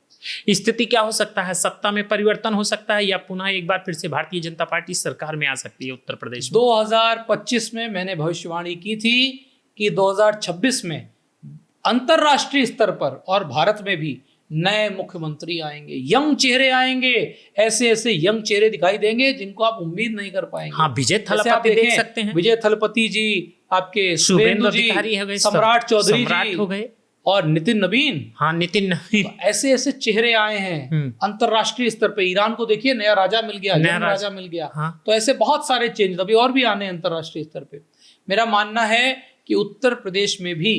स्थिति क्या हो सकता है? सत्ता में परिवर्तन हो सकता है या पुनः एक बार फिर से भारतीय जनता पार्टी सरकार में आ सकती है उत्तर प्रदेश में? 2025 में मैंने भविष्यवाणी की थी कि 2026 में अंतर्राष्ट्रीय स्तर पर और भारत में भी नए मुख्यमंत्री आएंगे, यंग चेहरे आएंगे, ऐसे ऐसे यंग चेहरे दिखाई देंगे जिनको आप उम्मीद नहीं कर पाएंगे। हाँ, विजय थलपति देख सकते हैं, विजय थलपति जी, आपके शुभेंदु अधिकारी हो गए, सम्राट चौधरी जी हो गए, और नितिन नवीन। हाँ, नितिन नवीन। तो ऐसे ऐसे चेहरे आए हैं अंतरराष्ट्रीय स्तर पे। ईरान को देखिए, नया राजा मिल गया, नया राजा मिल गया। हाँ। तो ऐसे बहुत सारे चेंज अभी और भी आने हैं अंतरराष्ट्रीय स्तर पे। मेरा मानना है कि उत्तर प्रदेश में भी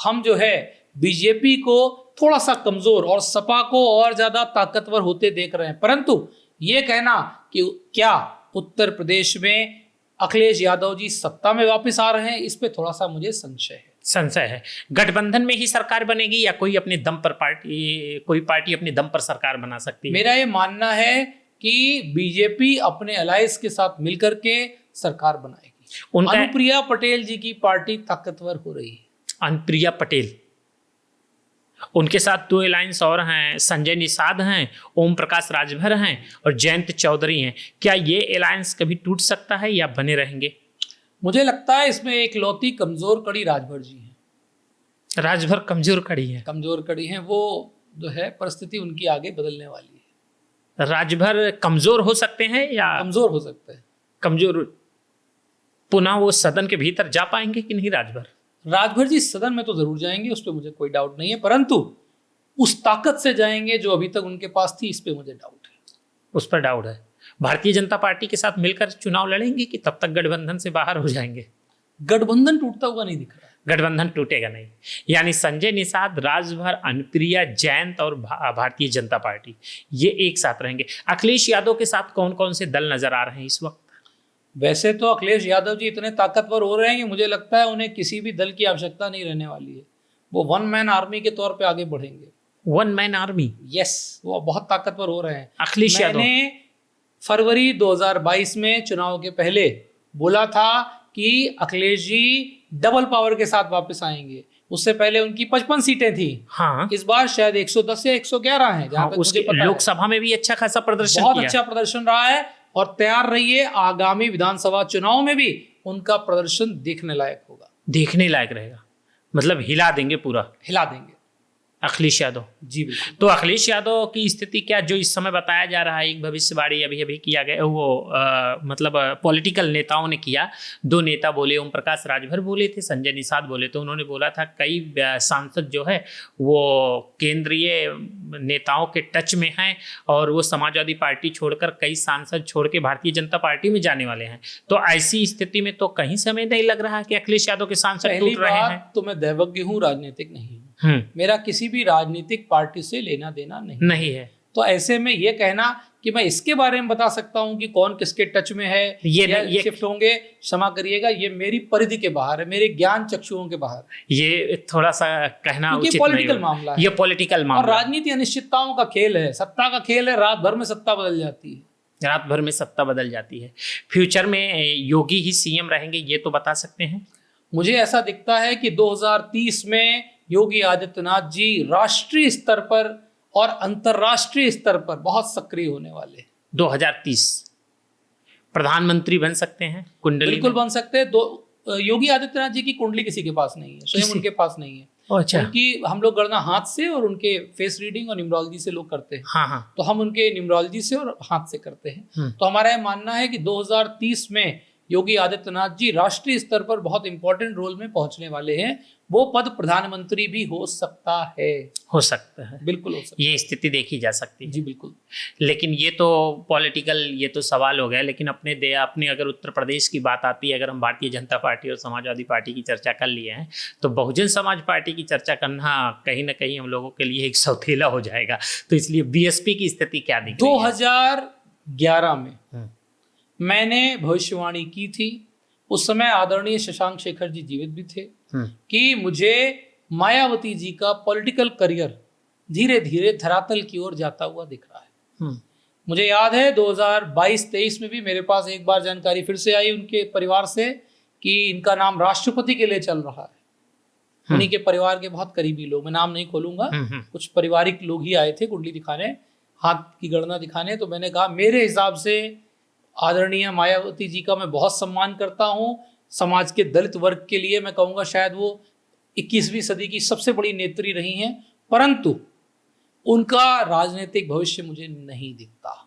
हम जो है बीजेपी को थोड़ा सा कमजोर और सपा को और ज्यादा ताकतवर होते देख रहे हैं, परंतु ये कहना कि क्या उत्तर प्रदेश में अखिलेश यादव जी सत्ता में वापस आ रहे हैं, इस पे थोड़ा सा मुझे संशय है। गठबंधन में ही सरकार बनेगी या कोई पार्टी अपने दम पर सरकार बना सकती है? मेरा ये मानना है कि बीजेपी अपने अलायंस के साथ मिलकर के सरकार बनाएगी। अनुप्रिया पटेल जी की पार्टी ताकतवर हो रही है। अनुप्रिया पटेल, उनके साथ 2 अलायंस और हैं, संजय निषाद हैं, ओम प्रकाश राजभर हैं और जयंत चौधरी हैं। क्या ये अलायंस कभी टूट सकता है या बने रहेंगे? मुझे लगता है इसमें एक लौती कमजोर कड़ी राजभर जी हैं। राजभर कमजोर कड़ी है, वो जो है परिस्थिति उनकी आगे बदलने वाली है। राजभर कमजोर हो सकते हैं या कमजोर हो सकते हैं? कमजोर, पुनः वो सदन के भीतर जा पाएंगे कि नहीं? राजभर जी सदन में तो जरूर जाएंगे, उस पर मुझे कोई डाउट नहीं है, परंतु उस ताकत से जाएंगे जो अभी तक उनके पास थी, इस पे मुझे डाउट है। उस पर डाउट है। भारतीय जनता पार्टी के साथ मिलकर चुनाव लड़ेंगे कि तब तक गठबंधन से बाहर हो जाएंगे? गठबंधन टूटता हुआ नहीं दिख रहा। गठबंधन टूटेगा नहीं, यानी संजय निषाद, राजभर, अनुप्रिया, जयंत और भारतीय जनता पार्टी ये एक साथ रहेंगे। अखिलेश यादव के साथ कौन कौन से दल नजर आ रहे हैं इस वक्त? वैसे तो अखिलेश यादव जी इतने ताकतवर हो रहे हैं कि मुझे लगता है उन्हें किसी भी दल की आवश्यकता नहीं रहने वाली है। वो 1 मैन आर्मी के तौर पे आगे बढ़ेंगे। 1 मैन आर्मी? यस, वो बहुत ताकतवर हो रहे हैं। अखिलेश यादव, मैंने फरवरी 2022 में चुनाव के पहले बोला था कि अखिलेश जी डबल पावर के साथ वापस आएंगे। उससे पहले उनकी 55 सीटें थी। हाँ, इस बार शायद 110 या 111 है, जहां तक मुझे पता है। लोकसभा में भी अच्छा खासा प्रदर्शन बहुत अच्छा प्रदर्शन रहा है और तैयार रहिए, आगामी विधानसभा चुनाव में भी उनका प्रदर्शन देखने लायक होगा। देखने लायक रहेगा, मतलब हिला देंगे, पूरा हिला देंगे अखिलेश यादव जी। बिल्कुल। तो अखिलेश यादव की स्थिति क्या, जो इस समय बताया जा रहा है, एक भविष्यवाणी अभी किया गया, वो मतलब पॉलिटिकल नेताओं ने किया। 2 नेता बोले, ओम प्रकाश राजभर बोले थे, संजय निषाद बोले थे। उन्होंने बोला था कई सांसद जो है वो केंद्रीय नेताओं के टच में हैं और वो समाजवादी पार्टी छोड़कर, कई सांसद छोड़ के भारतीय जनता पार्टी में जाने वाले हैं। तो ऐसी स्थिति में तो कहीं समय नहीं लग रहा कि अखिलेश यादव के सांसद टूट रहे हैं। तो मैं दैवज्ञ हूँ, राजनीतिक नहीं हूँ। मेरा किसी भी राजनीतिक पार्टी से लेना देना नहीं है। तो ऐसे में ये कहना कि मैं इसके बारे में बता सकता हूं कि कौन किसके टच में है, ये शिफ्ट होंगे, क्षमा करिएगा, ये मेरी परिधि के बाहर है, मेरे ज्ञान चक्षुओं के बाहर। ये थोड़ा सा कहना उचित पॉलिटिकल मामला है, ये पॉलिटिकल मामला और राजनीति अनिश्चितताओं का खेल है, सत्ता का खेल है। रात भर में सत्ता बदल जाती है। फ्यूचर में योगी ही सीएम रहेंगे, ये तो बता सकते हैं? मुझे ऐसा दिखता है कि 2030 में योगी आदित्यनाथ जी राष्ट्रीय स्तर पर और अंतर्राष्ट्रीय स्तर पर बहुत सक्रिय होने वाले हैं। 2030 प्रधानमंत्री बन सकते हैं, कुंडली बिल्कुल बन सकते हैं। योगी आदित्यनाथ जी की कुंडली किसी के पास नहीं है, स्वयं उनके पास नहीं है। अच्छा। उनकी हम लोग गणना हाथ से और उनके फेस रीडिंग और न्यूमरोलॉजी से लोग करते हैं। हाँ। तो हम उनके न्यूमरोलॉजी से और हाथ से करते हैं। तो हमारा ये मानना है कि 2030 में योगी आदित्यनाथ जी राष्ट्रीय स्तर पर बहुत इंपॉर्टेंट रोल में पहुंचने वाले हैं। वो पद प्रधानमंत्री भी हो सकता है। बिल्कुल हो सकता है। ये स्थिति देखी जा सकती है जी बिल्कुल। लेकिन ये तो पॉलिटिकल, ये तो सवाल हो गया। लेकिन अपने अगर उत्तर प्रदेश की बात आती है, अगर हम भारतीय जनता पार्टी और समाजवादी पार्टी की चर्चा कर लिए हैं, तो बहुजन समाज पार्टी की चर्चा करना कहीं ना कहीं हम लोगों के लिए एक सौतेला हो जाएगा। तो इसलिए बीएसपी की स्थिति क्या दिख रही है? 2011 में मैंने भविष्यवाणी की थी, उस समय आदरणीय शशांक शेखर जी जीवित भी थे, कि मुझे मायावती जी का पॉलिटिकल करियर धीरे धीरे धरातल की ओर जाता हुआ दिख रहा है। मुझे याद है 2022-23 में भी मेरे पास एक बार जानकारी फिर से आई उनके परिवार से कि इनका नाम राष्ट्रपति के लिए चल रहा है। उन्हीं के परिवार के बहुत करीबी लोग, मैं नाम नहीं खोलूंगा, कुछ पारिवारिक लोग ही आए थे कुंडली दिखाने, हाथ की गणना दिखाने। तो मैंने कहा मेरे हिसाब से आदरणीय मायावती जी का मैं बहुत सम्मान करता हूँ। समाज के दलित वर्ग के लिए मैं कहूँगा शायद वो 21वीं सदी की सबसे बड़ी नेत्री रही हैं, परंतु उनका राजनीतिक भविष्य मुझे नहीं दिखता।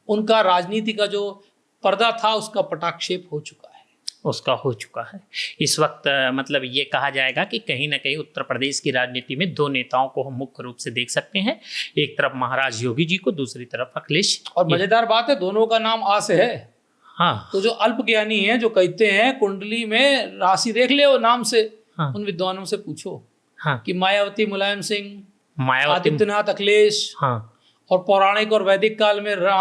उनका राजनीति का जो पर्दा था उसका पटाक्षेप हो चुका है। उसका हो चुका है इस वक्त। मतलब ये कहा जाएगा कि कहीं ना कहीं उत्तर प्रदेश की राजनीति में दो नेताओं को हम मुख्य रूप से देख सकते हैं, एक तरफ महाराज योगी जी को, दूसरी तरफ अखिलेश। और मजेदार बात है दोनों का नाम आ से है। हाँ, तो जो अल्पज्ञानी है जो कहते हैं कुंडली में राशि देख ले वो नाम से, हाँ, उन विद्वानों से पूछो हाँ, कि मायावती मुलायम सिंह, मायावती, आदित्यनाथ अखिलेश, हाँ, और पौराणिक और वैदिक काल में राजा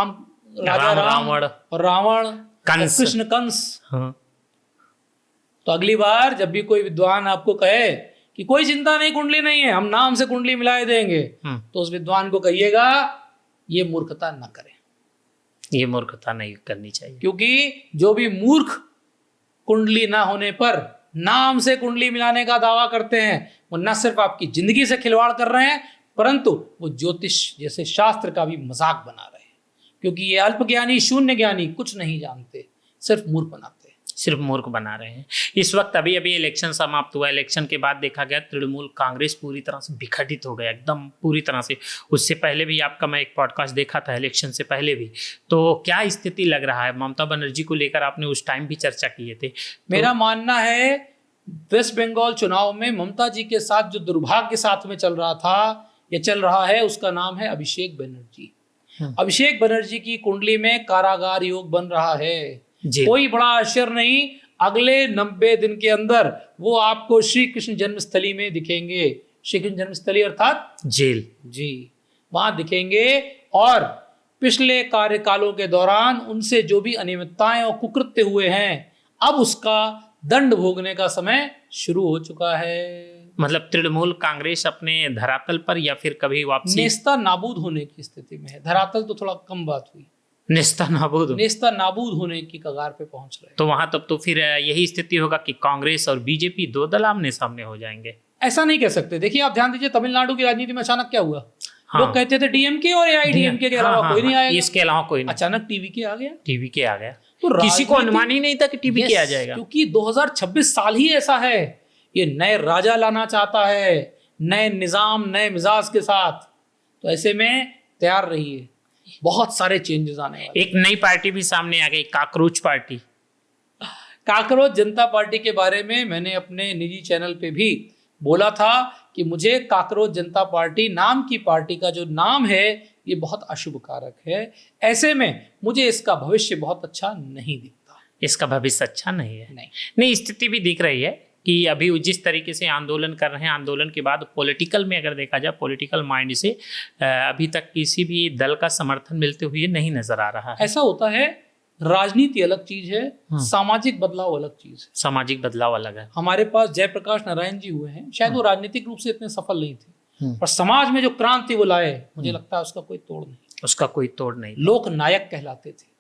राम रावण और रावण, कंस, कृष्ण कंस। हाँ। तो अगली बार जब भी कोई विद्वान आपको कहे कि कोई चिंता नहीं कुंडली नहीं है, हम नाम से कुंडली मिलाए देंगे, तो उस विद्वान को कहिएगा ये मूर्खता न करें, ये मूर्खता नहीं करनी चाहिए। क्योंकि जो भी मूर्ख कुंडली ना होने पर नाम से कुंडली मिलाने का दावा करते हैं वो न सिर्फ आपकी जिंदगी से खिलवाड़ कर रहे हैं, परंतु वो ज्योतिष जैसे शास्त्र का भी मजाक बना रहे हैं। क्योंकि ये अल्पज्ञानी, शून्य ज्ञानी कुछ नहीं जानते, सिर्फ मूर्ख बनाते हैं, सिर्फ मूर्ख बना रहे हैं। इस वक्त अभी अभी इलेक्शन समाप्त हुआ, इलेक्शन के बाद देखा गया तृणमूल कांग्रेस पूरी तरह से विघटित हो गया, एकदम पूरी तरह से। उससे पहले भी आपका मैं एक पॉडकास्ट देखा था इलेक्शन से पहले भी। तो क्या स्थिति लग रहा है? ममता बनर्जी को लेकर आपने उस टाइम भी चर्चा किए थे। मेरा मानना है वेस्ट बंगाल चुनाव में ममता जी के साथ जो दुर्भाग्य साथ में चल रहा था या चल रहा है, उसका नाम है अभिषेक बनर्जी। अभिषेक बनर्जी की कुंडली में कारागार योग बन रहा है। कोई बड़ा आश्चर्य नहीं, अगले 90 दिन के अंदर वो आपको श्री कृष्ण जन्मस्थली में दिखेंगे। श्री कृष्ण जन्मस्थली अर्थात जेल, जी, वहां दिखेंगे। और पिछले कार्यकालों के दौरान उनसे जो भी अनियमितताएं और कुकृत्य हुए हैं, अब उसका दंड भोगने का समय शुरू हो चुका है। मतलब तृणमूल कांग्रेस अपने धरातल पर या फिर कभी वापसी नेस्ता नाबूद होने की स्थिति में है। धरातल तो थोड़ा कम बात हुई, नेस्ता नाबूद होने की कगार पे पहुंच रहे हैं। तो वहां तब तो फिर यही स्थिति होगा कि कांग्रेस और बीजेपी दो दल आमने सामने हो जाएंगे। ऐसा नहीं कह सकते। देखिए आप ध्यान दीजिए, तमिलनाडु की राजनीति में अचानक क्या हुआ? हाँ, लोग कहते थे डीएमके और एआईडीएमके के अलावा कोई नहीं आएगा, इसके अलावा कोई नहीं। अचानक टीवीके आ गया। टीवीके आ गया, तो किसी को अनुमान ही नहीं था कि टीवीके आ जाएगा। क्योंकि 2026 साल ही ऐसा है, ये नए राजा लाना चाहता है, नए निजाम, नए मिजाज के साथ। तो ऐसे में तैयार रहिए, बहुत सारे चेंजेस आने वाले। एक नई पार्टी भी सामने आ गई, काकरोच पार्टी। काकरोच जनता पार्टी के बारे में मैंने अपने निजी चैनल पे भी बोला था कि मुझे काकरोच जनता पार्टी नाम की पार्टी का जो नाम है ये बहुत अशुभ कारक है। ऐसे में मुझे इसका भविष्य बहुत अच्छा नहीं दिखता। इसका भविष्य अच्छा नहीं है। नहीं, स्थिति भी दिख रही है कि अभी जिस तरीके से आंदोलन कर रहे हैं, आंदोलन के बाद पॉलिटिकल में अगर देखा जाए, पॉलिटिकल माइंड से अभी तक किसी भी दल का समर्थन मिलते हुए नहीं नजर आ रहा है। ऐसा होता है, राजनीति अलग चीज है, सामाजिक बदलाव अलग चीज है। सामाजिक बदलाव अलग है। हमारे पास जयप्रकाश नारायण जी हुए हैं, शायद वो राजनीतिक रूप से इतने सफल नहीं थे, पर समाज में जो क्रांति वो लाए, मुझे लगता है उसका कोई तोड़ नहीं। उसका कोई तोड़ नहीं। लोक नायक कहलाते थे।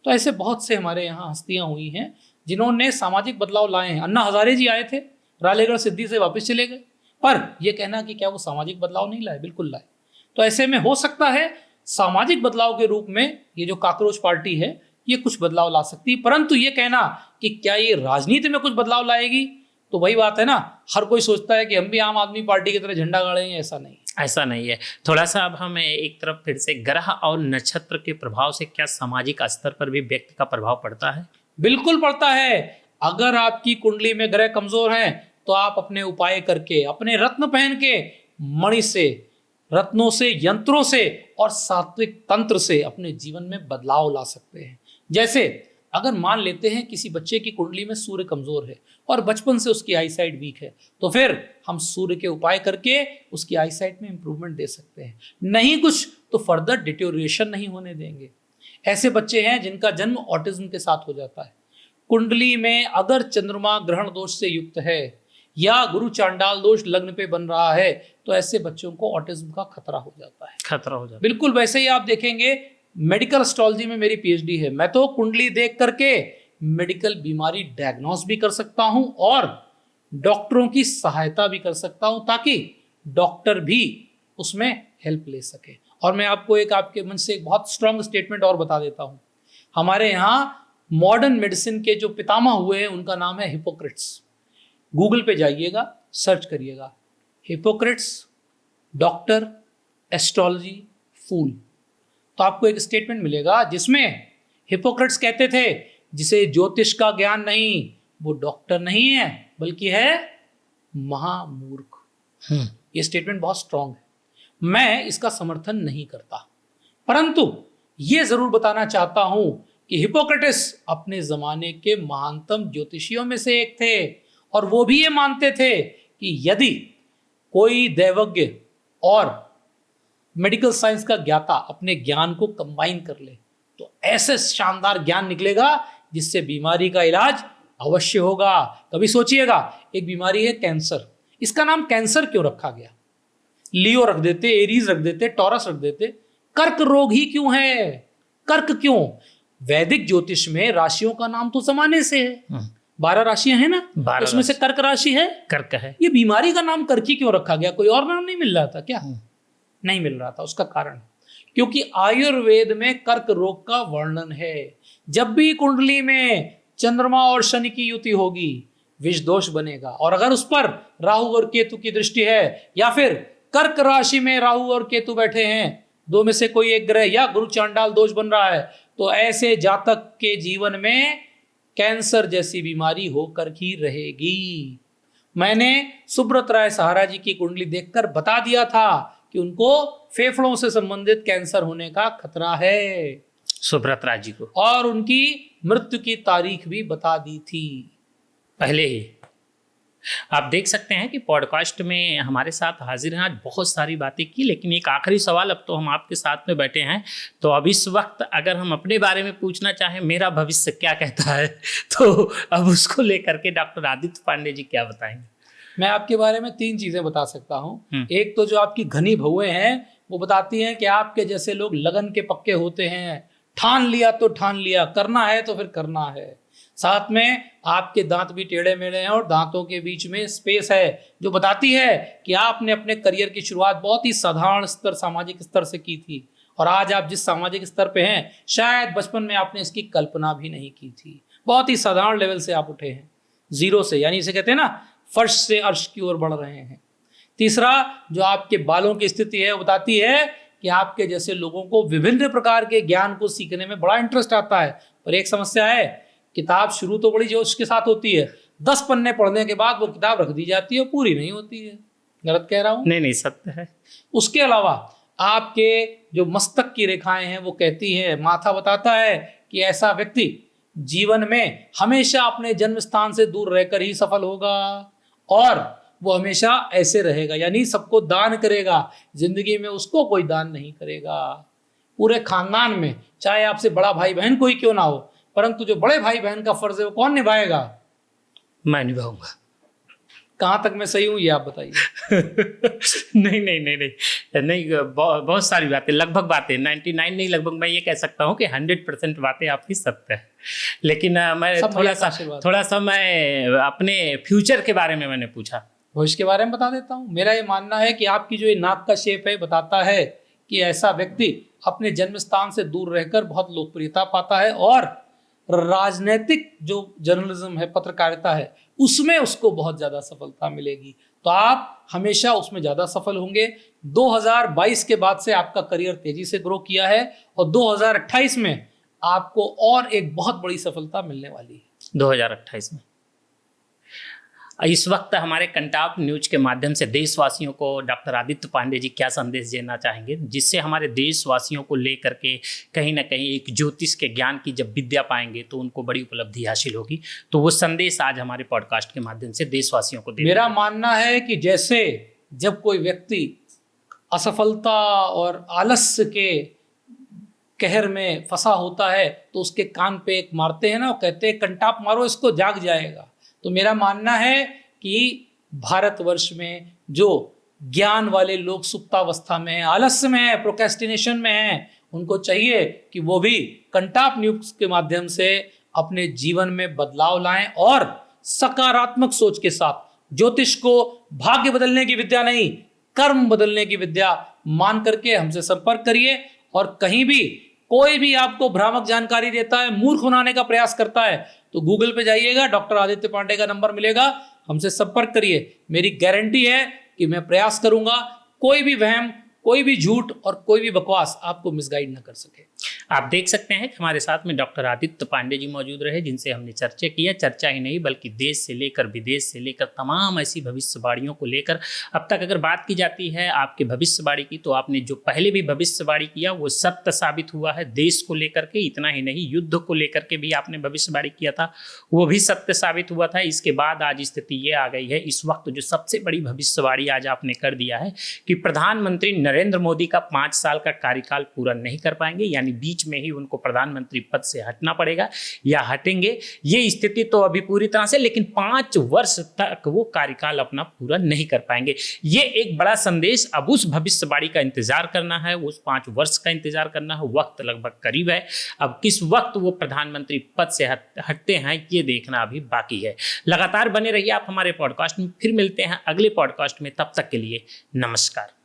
तो ऐसे बहुत से हमारे यहाँ हस्तियां हुई हैं जिन्होंने सामाजिक बदलाव लाए हैं। अन्ना हजारे जी आए थे, रालेगढ़ सिद्धि से वापस चले गए, पर यह कहना कि क्या वो सामाजिक बदलाव नहीं लाए, बिल्कुल लाए। तो ऐसे में हो सकता है सामाजिक बदलाव के रूप में ये जो काकरोच पार्टी है ये कुछ बदलाव ला सकती है, परंतु ये कहना कि क्या ये राजनीति में कुछ बदलाव लाएगी, तो वही बात है ना, हर कोई सोचता है कि हम भी आम आदमी पार्टी की तरह झंडा गाड़ेंगे। ऐसा नहीं, ऐसा नहीं है। थोड़ा सा अब हम एक तरफ फिर से ग्रह और नक्षत्र के प्रभाव से क्या सामाजिक स्तर पर भी व्यक्ति का प्रभाव पड़ता है? बिल्कुल पड़ता है। अगर आपकी कुंडली में ग्रह कमजोर हैं तो आप अपने उपाय करके, अपने रत्न पहन के, मणि से, रत्नों से, यंत्रों से और सात्विक तंत्र से अपने जीवन में बदलाव ला सकते हैं। जैसे अगर मान लेते हैं किसी बच्चे की कुंडली में सूर्य कमजोर है और बचपन से उसकी आईसाइट वीक है, तो फिर हम सूर्य के उपाय करके उसकी आईसाइट में इंप्रूवमेंट दे सकते हैं। नहीं कुछ तो फर्दर डिटेरियोरेशन नहीं होने देंगे। ऐसे बच्चे हैं जिनका जन्म ऑटिज्म के साथ हो जाता है। कुंडली में अगर चंद्रमा ग्रहण दोष से युक्त है या गुरु चांडाल दोष लग्न पे बन रहा है तो ऐसे बच्चों को ऑटिज्म का खतरा हो जाता है। खतरा हो जाता है। बिल्कुल वैसे ही आप देखेंगे, मेडिकल एस्ट्रोलॉजी में मेरी पीएचडी है, मैं तो कुंडली देख करके मेडिकल बीमारी डायग्नोस भी कर सकता हूं और डॉक्टरों की सहायता भी कर सकता हूं ताकि डॉक्टर भी उसमें हेल्प ले सके। और मैं आपको एक आपके मन से एक बहुत स्ट्रांग स्टेटमेंट और बता देता हूं। हमारे यहाँ मॉडर्न मेडिसिन के जो पितामह हुए हैं उनका नाम है हिपोक्रेट्स। गूगल पे जाइएगा, सर्च करिएगा हिपोक्रेट्स डॉक्टर एस्ट्रोलॉजी फूल, तो आपको एक स्टेटमेंट मिलेगा जिसमें हिपोक्रेट्स कहते थे जिसे ज्योतिष का ज्ञान नहीं वो डॉक्टर नहीं है बल्कि है महामूर्ख। ये स्टेटमेंट बहुत स्ट्रांग है, मैं इसका समर्थन नहीं करता, परंतु ये जरूर बताना चाहता हूं कि हिपोक्रेटिस अपने जमाने के महानतम ज्योतिषियों में से एक थे और वो भी ये मानते थे कि यदि कोई दैवज्ञ और मेडिकल साइंस का ज्ञाता अपने ज्ञान को कंबाइन कर ले तो ऐसे शानदार ज्ञान निकलेगा जिससे बीमारी का इलाज अवश्य होगा। कभी सोचिएगा, एक बीमारी है कैंसर, इसका नाम कैंसर क्यों रखा गया? लियो रख देते, एरीज रख देते, टॉरस रख देते, कर्क रोग ही क्यों है? कर्क क्यों? वैदिक ज्योतिष में राशियों का नाम तो जमाने से है, 12 राशियां हैं ना, उसमें से कर्क राशि है, कर्क है। ये बीमारी का नाम कर्क ही क्यों रखा गया? कोई और नाम नहीं मिल रहा था क्या? नहीं मिल रहा था। उसका कारण क्योंकि आयुर्वेद में कर्क रोग का वर्णन है। जब भी कुंडली में चंद्रमा और शनि की युति होगी विष दोष बनेगा, और अगर उस पर राहु और केतु की दृष्टि है या फिर कर्क राशि में राहु और केतु बैठे हैं, दो में से कोई एक ग्रह या गुरु चांडाल दोष बन रहा है, तो ऐसे जातक के जीवन में कैंसर जैसी बीमारी होकर ही रहेगी। मैंने सुब्रत राय सहारा जी की कुंडली देखकर बता दिया था कि उनको फेफड़ों से संबंधित कैंसर होने का खतरा है, सुब्रत राय जी को, और उनकी मृत्यु की तारीख भी बता दी थी पहले ही। आप देख सकते हैं कि पॉडकास्ट में हमारे साथ हाजिर हैं, आज बहुत सारी बातें की, लेकिन एक आखिरी सवाल, अब तो हम आपके साथ में बैठे हैं तो अब इस वक्त अगर हम अपने बारे में पूछना चाहें मेरा भविष्य क्या कहता है तो अब उसको लेकर के डॉक्टर आदित्य पांडे जी क्या बताएंगे? मैं आपके बारे में 3 चीजें बता सकता हूँ। एक तो जो आपकी घनी भौएं हैं वो बताती हैं कि आपके जैसे लोग लगन के पक्के होते हैं, ठान लिया तो ठान लिया, करना है तो फिर करना है। साथ में आपके दांत भी टेढ़े मेढ़े हैं और दांतों के बीच में स्पेस है जो बताती है कि आपने अपने करियर की शुरुआत बहुत ही साधारण स्तर, सामाजिक स्तर से की थी और आज आप जिस सामाजिक स्तर पे हैं शायद बचपन में आपने इसकी कल्पना भी नहीं की थी। बहुत ही साधारण लेवल से आप उठे हैं, जीरो से, यानी इसे कहते हैं ना फर्श से अर्श की ओर बढ़ रहे हैं। तीसरा, जो आपके बालों की स्थिति है वो बताती है कि आपके जैसे लोगों को विभिन्न प्रकार के ज्ञान को सीखने में बड़ा इंटरेस्ट आता है, पर एक समस्या है, किताब शुरू तो बड़ी जोश के साथ होती है, 10 पन्ने पढ़ने के बाद वो किताब रख दी जाती है, पूरी नहीं होती है। गलत कह रहा हूँ? नहीं, सत्य है। उसके अलावा आपके जो मस्तक की रेखाएं हैं वो कहती है, माथा बताता है कि ऐसा व्यक्ति जीवन में हमेशा अपने जन्म स्थान से दूर रहकर ही सफल होगा और वो हमेशा ऐसे रहेगा, यानी सबको दान करेगा, जिंदगी में उसको कोई दान नहीं करेगा। पूरे खानदान में चाहे आपसे बड़ा भाई बहन कोई क्यों ना हो, परंतु जो बड़े भाई बहन का फर्ज है वो कौन निभाएगा? मैं निभाऊंगा। कहाँ तक मैं सही हूँ ये आप बताइए। नहीं, बहुत सारी बातें, लगभग बातें 99 नहीं, लगभग मैं ये कह सकता हूँ कि 100% बातें आपकी सत्य है। लेकिन मैं थोड़ा सा मैं अपने फ्यूचर के बारे में मैंने पूछा, भविष्य के बारे में बता देता हूँ। मेरा ये मानना है कि आपकी जो ये नाक का शेप है बताता है कि ऐसा व्यक्ति अपने जन्म स्थान से दूर रहकर बहुत लोकप्रियता पाता है और राजनीतिक जो जर्नलिज्म है, पत्रकारिता है, उसमें उसको बहुत ज़्यादा सफलता मिलेगी, तो आप हमेशा उसमें ज़्यादा सफल होंगे। 2022 के बाद से आपका करियर तेजी से ग्रो किया है और 2028 में आपको और एक बहुत बड़ी सफलता मिलने वाली है। 2028 में इस वक्त हमारे कंटाप न्यूज के माध्यम से देशवासियों को डॉक्टर आदित्य पांडे जी क्या संदेश देना चाहेंगे, जिससे हमारे देशवासियों को लेकर के कहीं ना कहीं एक ज्योतिष के ज्ञान की जब विद्या पाएंगे तो उनको बड़ी उपलब्धि हासिल होगी, तो वो संदेश आज हमारे पॉडकास्ट के माध्यम से देशवासियों को दे। मेरा मानना है कि जैसे जब कोई व्यक्ति असफलता और आलस्य के कहर में फंसा होता है तो उसके कान पे एक मारते हैं ना, वो कहते हैं कंटाप मारो इसको, जाग जाएगा। तो मेरा मानना है कि भारतवर्ष में जो ज्ञान वाले लोग सुप्तावस्था में हैं, आलस्य में है, प्रोक्रेस्टिनेशन में हैं, उनको चाहिए कि वो भी कंटाप न्यूज के माध्यम से अपने जीवन में बदलाव लाएं और सकारात्मक सोच के साथ ज्योतिष को भाग्य बदलने की विद्या नहीं, कर्म बदलने की विद्या मान करके हमसे संपर्क करिए। और कहीं भी कोई भी आपको भ्रामक जानकारी देता है, मूर्ख बनाने का प्रयास करता है, तो गूगल पे जाइएगा, डॉक्टर आदित्य पांडे का नंबर मिलेगा, हमसे संपर्क करिए। मेरी गारंटी है कि मैं प्रयास करूंगा कोई भी वहम, कोई भी झूठ और कोई भी बकवास आपको मिसगाइड न कर सके। आप देख सकते हैं कि हमारे साथ में डॉक्टर आदित्य पांडे जी मौजूद रहे, जिनसे हमने चर्चा की है। चर्चा ही नहीं बल्कि देश से लेकर विदेश से लेकर तमाम ऐसी भविष्यवाणियों को लेकर अब तक अगर बात की जाती है आपके भविष्यवाणी की, तो आपने जो पहले भी भविष्यवाणी किया वो सत्य साबित हुआ है। देश को लेकर के इतना ही नहीं, युद्ध को लेकर के भी आपने भविष्यवाणी किया था, वो भी सत्य साबित हुआ था। इसके बाद आज स्थिति ये आ गई है, इस वक्त जो सबसे बड़ी भविष्यवाणी आज आपने कर दिया है कि प्रधानमंत्री नरेंद्र मोदी का 5 साल का कार्यकाल पूरा नहीं कर पाएंगे, यानी बीच में ही उनको प्रधानमंत्री पद से हटना पड़ेगा या हटेंगे। ये स्थिति तो अभी पूरी तरह से, लेकिन 5 वर्ष तक वो कार्यकाल अपना पूरा नहीं कर पाएंगे। ये एक बड़ा संदेश। अब उस भविष्यवाणी का इंतजार करना है, उस 5 वर्ष का इंतजार करना है। वक्त लगभग करीब है, अब किस वक्त वो प्रधानमंत्री पद से हटते हैं ये देखना अभी बाकी है। लगातार बने रहिए आप हमारे पॉडकास्ट में, फिर मिलते हैं अगले पॉडकास्ट में। तब तक के लिए नमस्कार।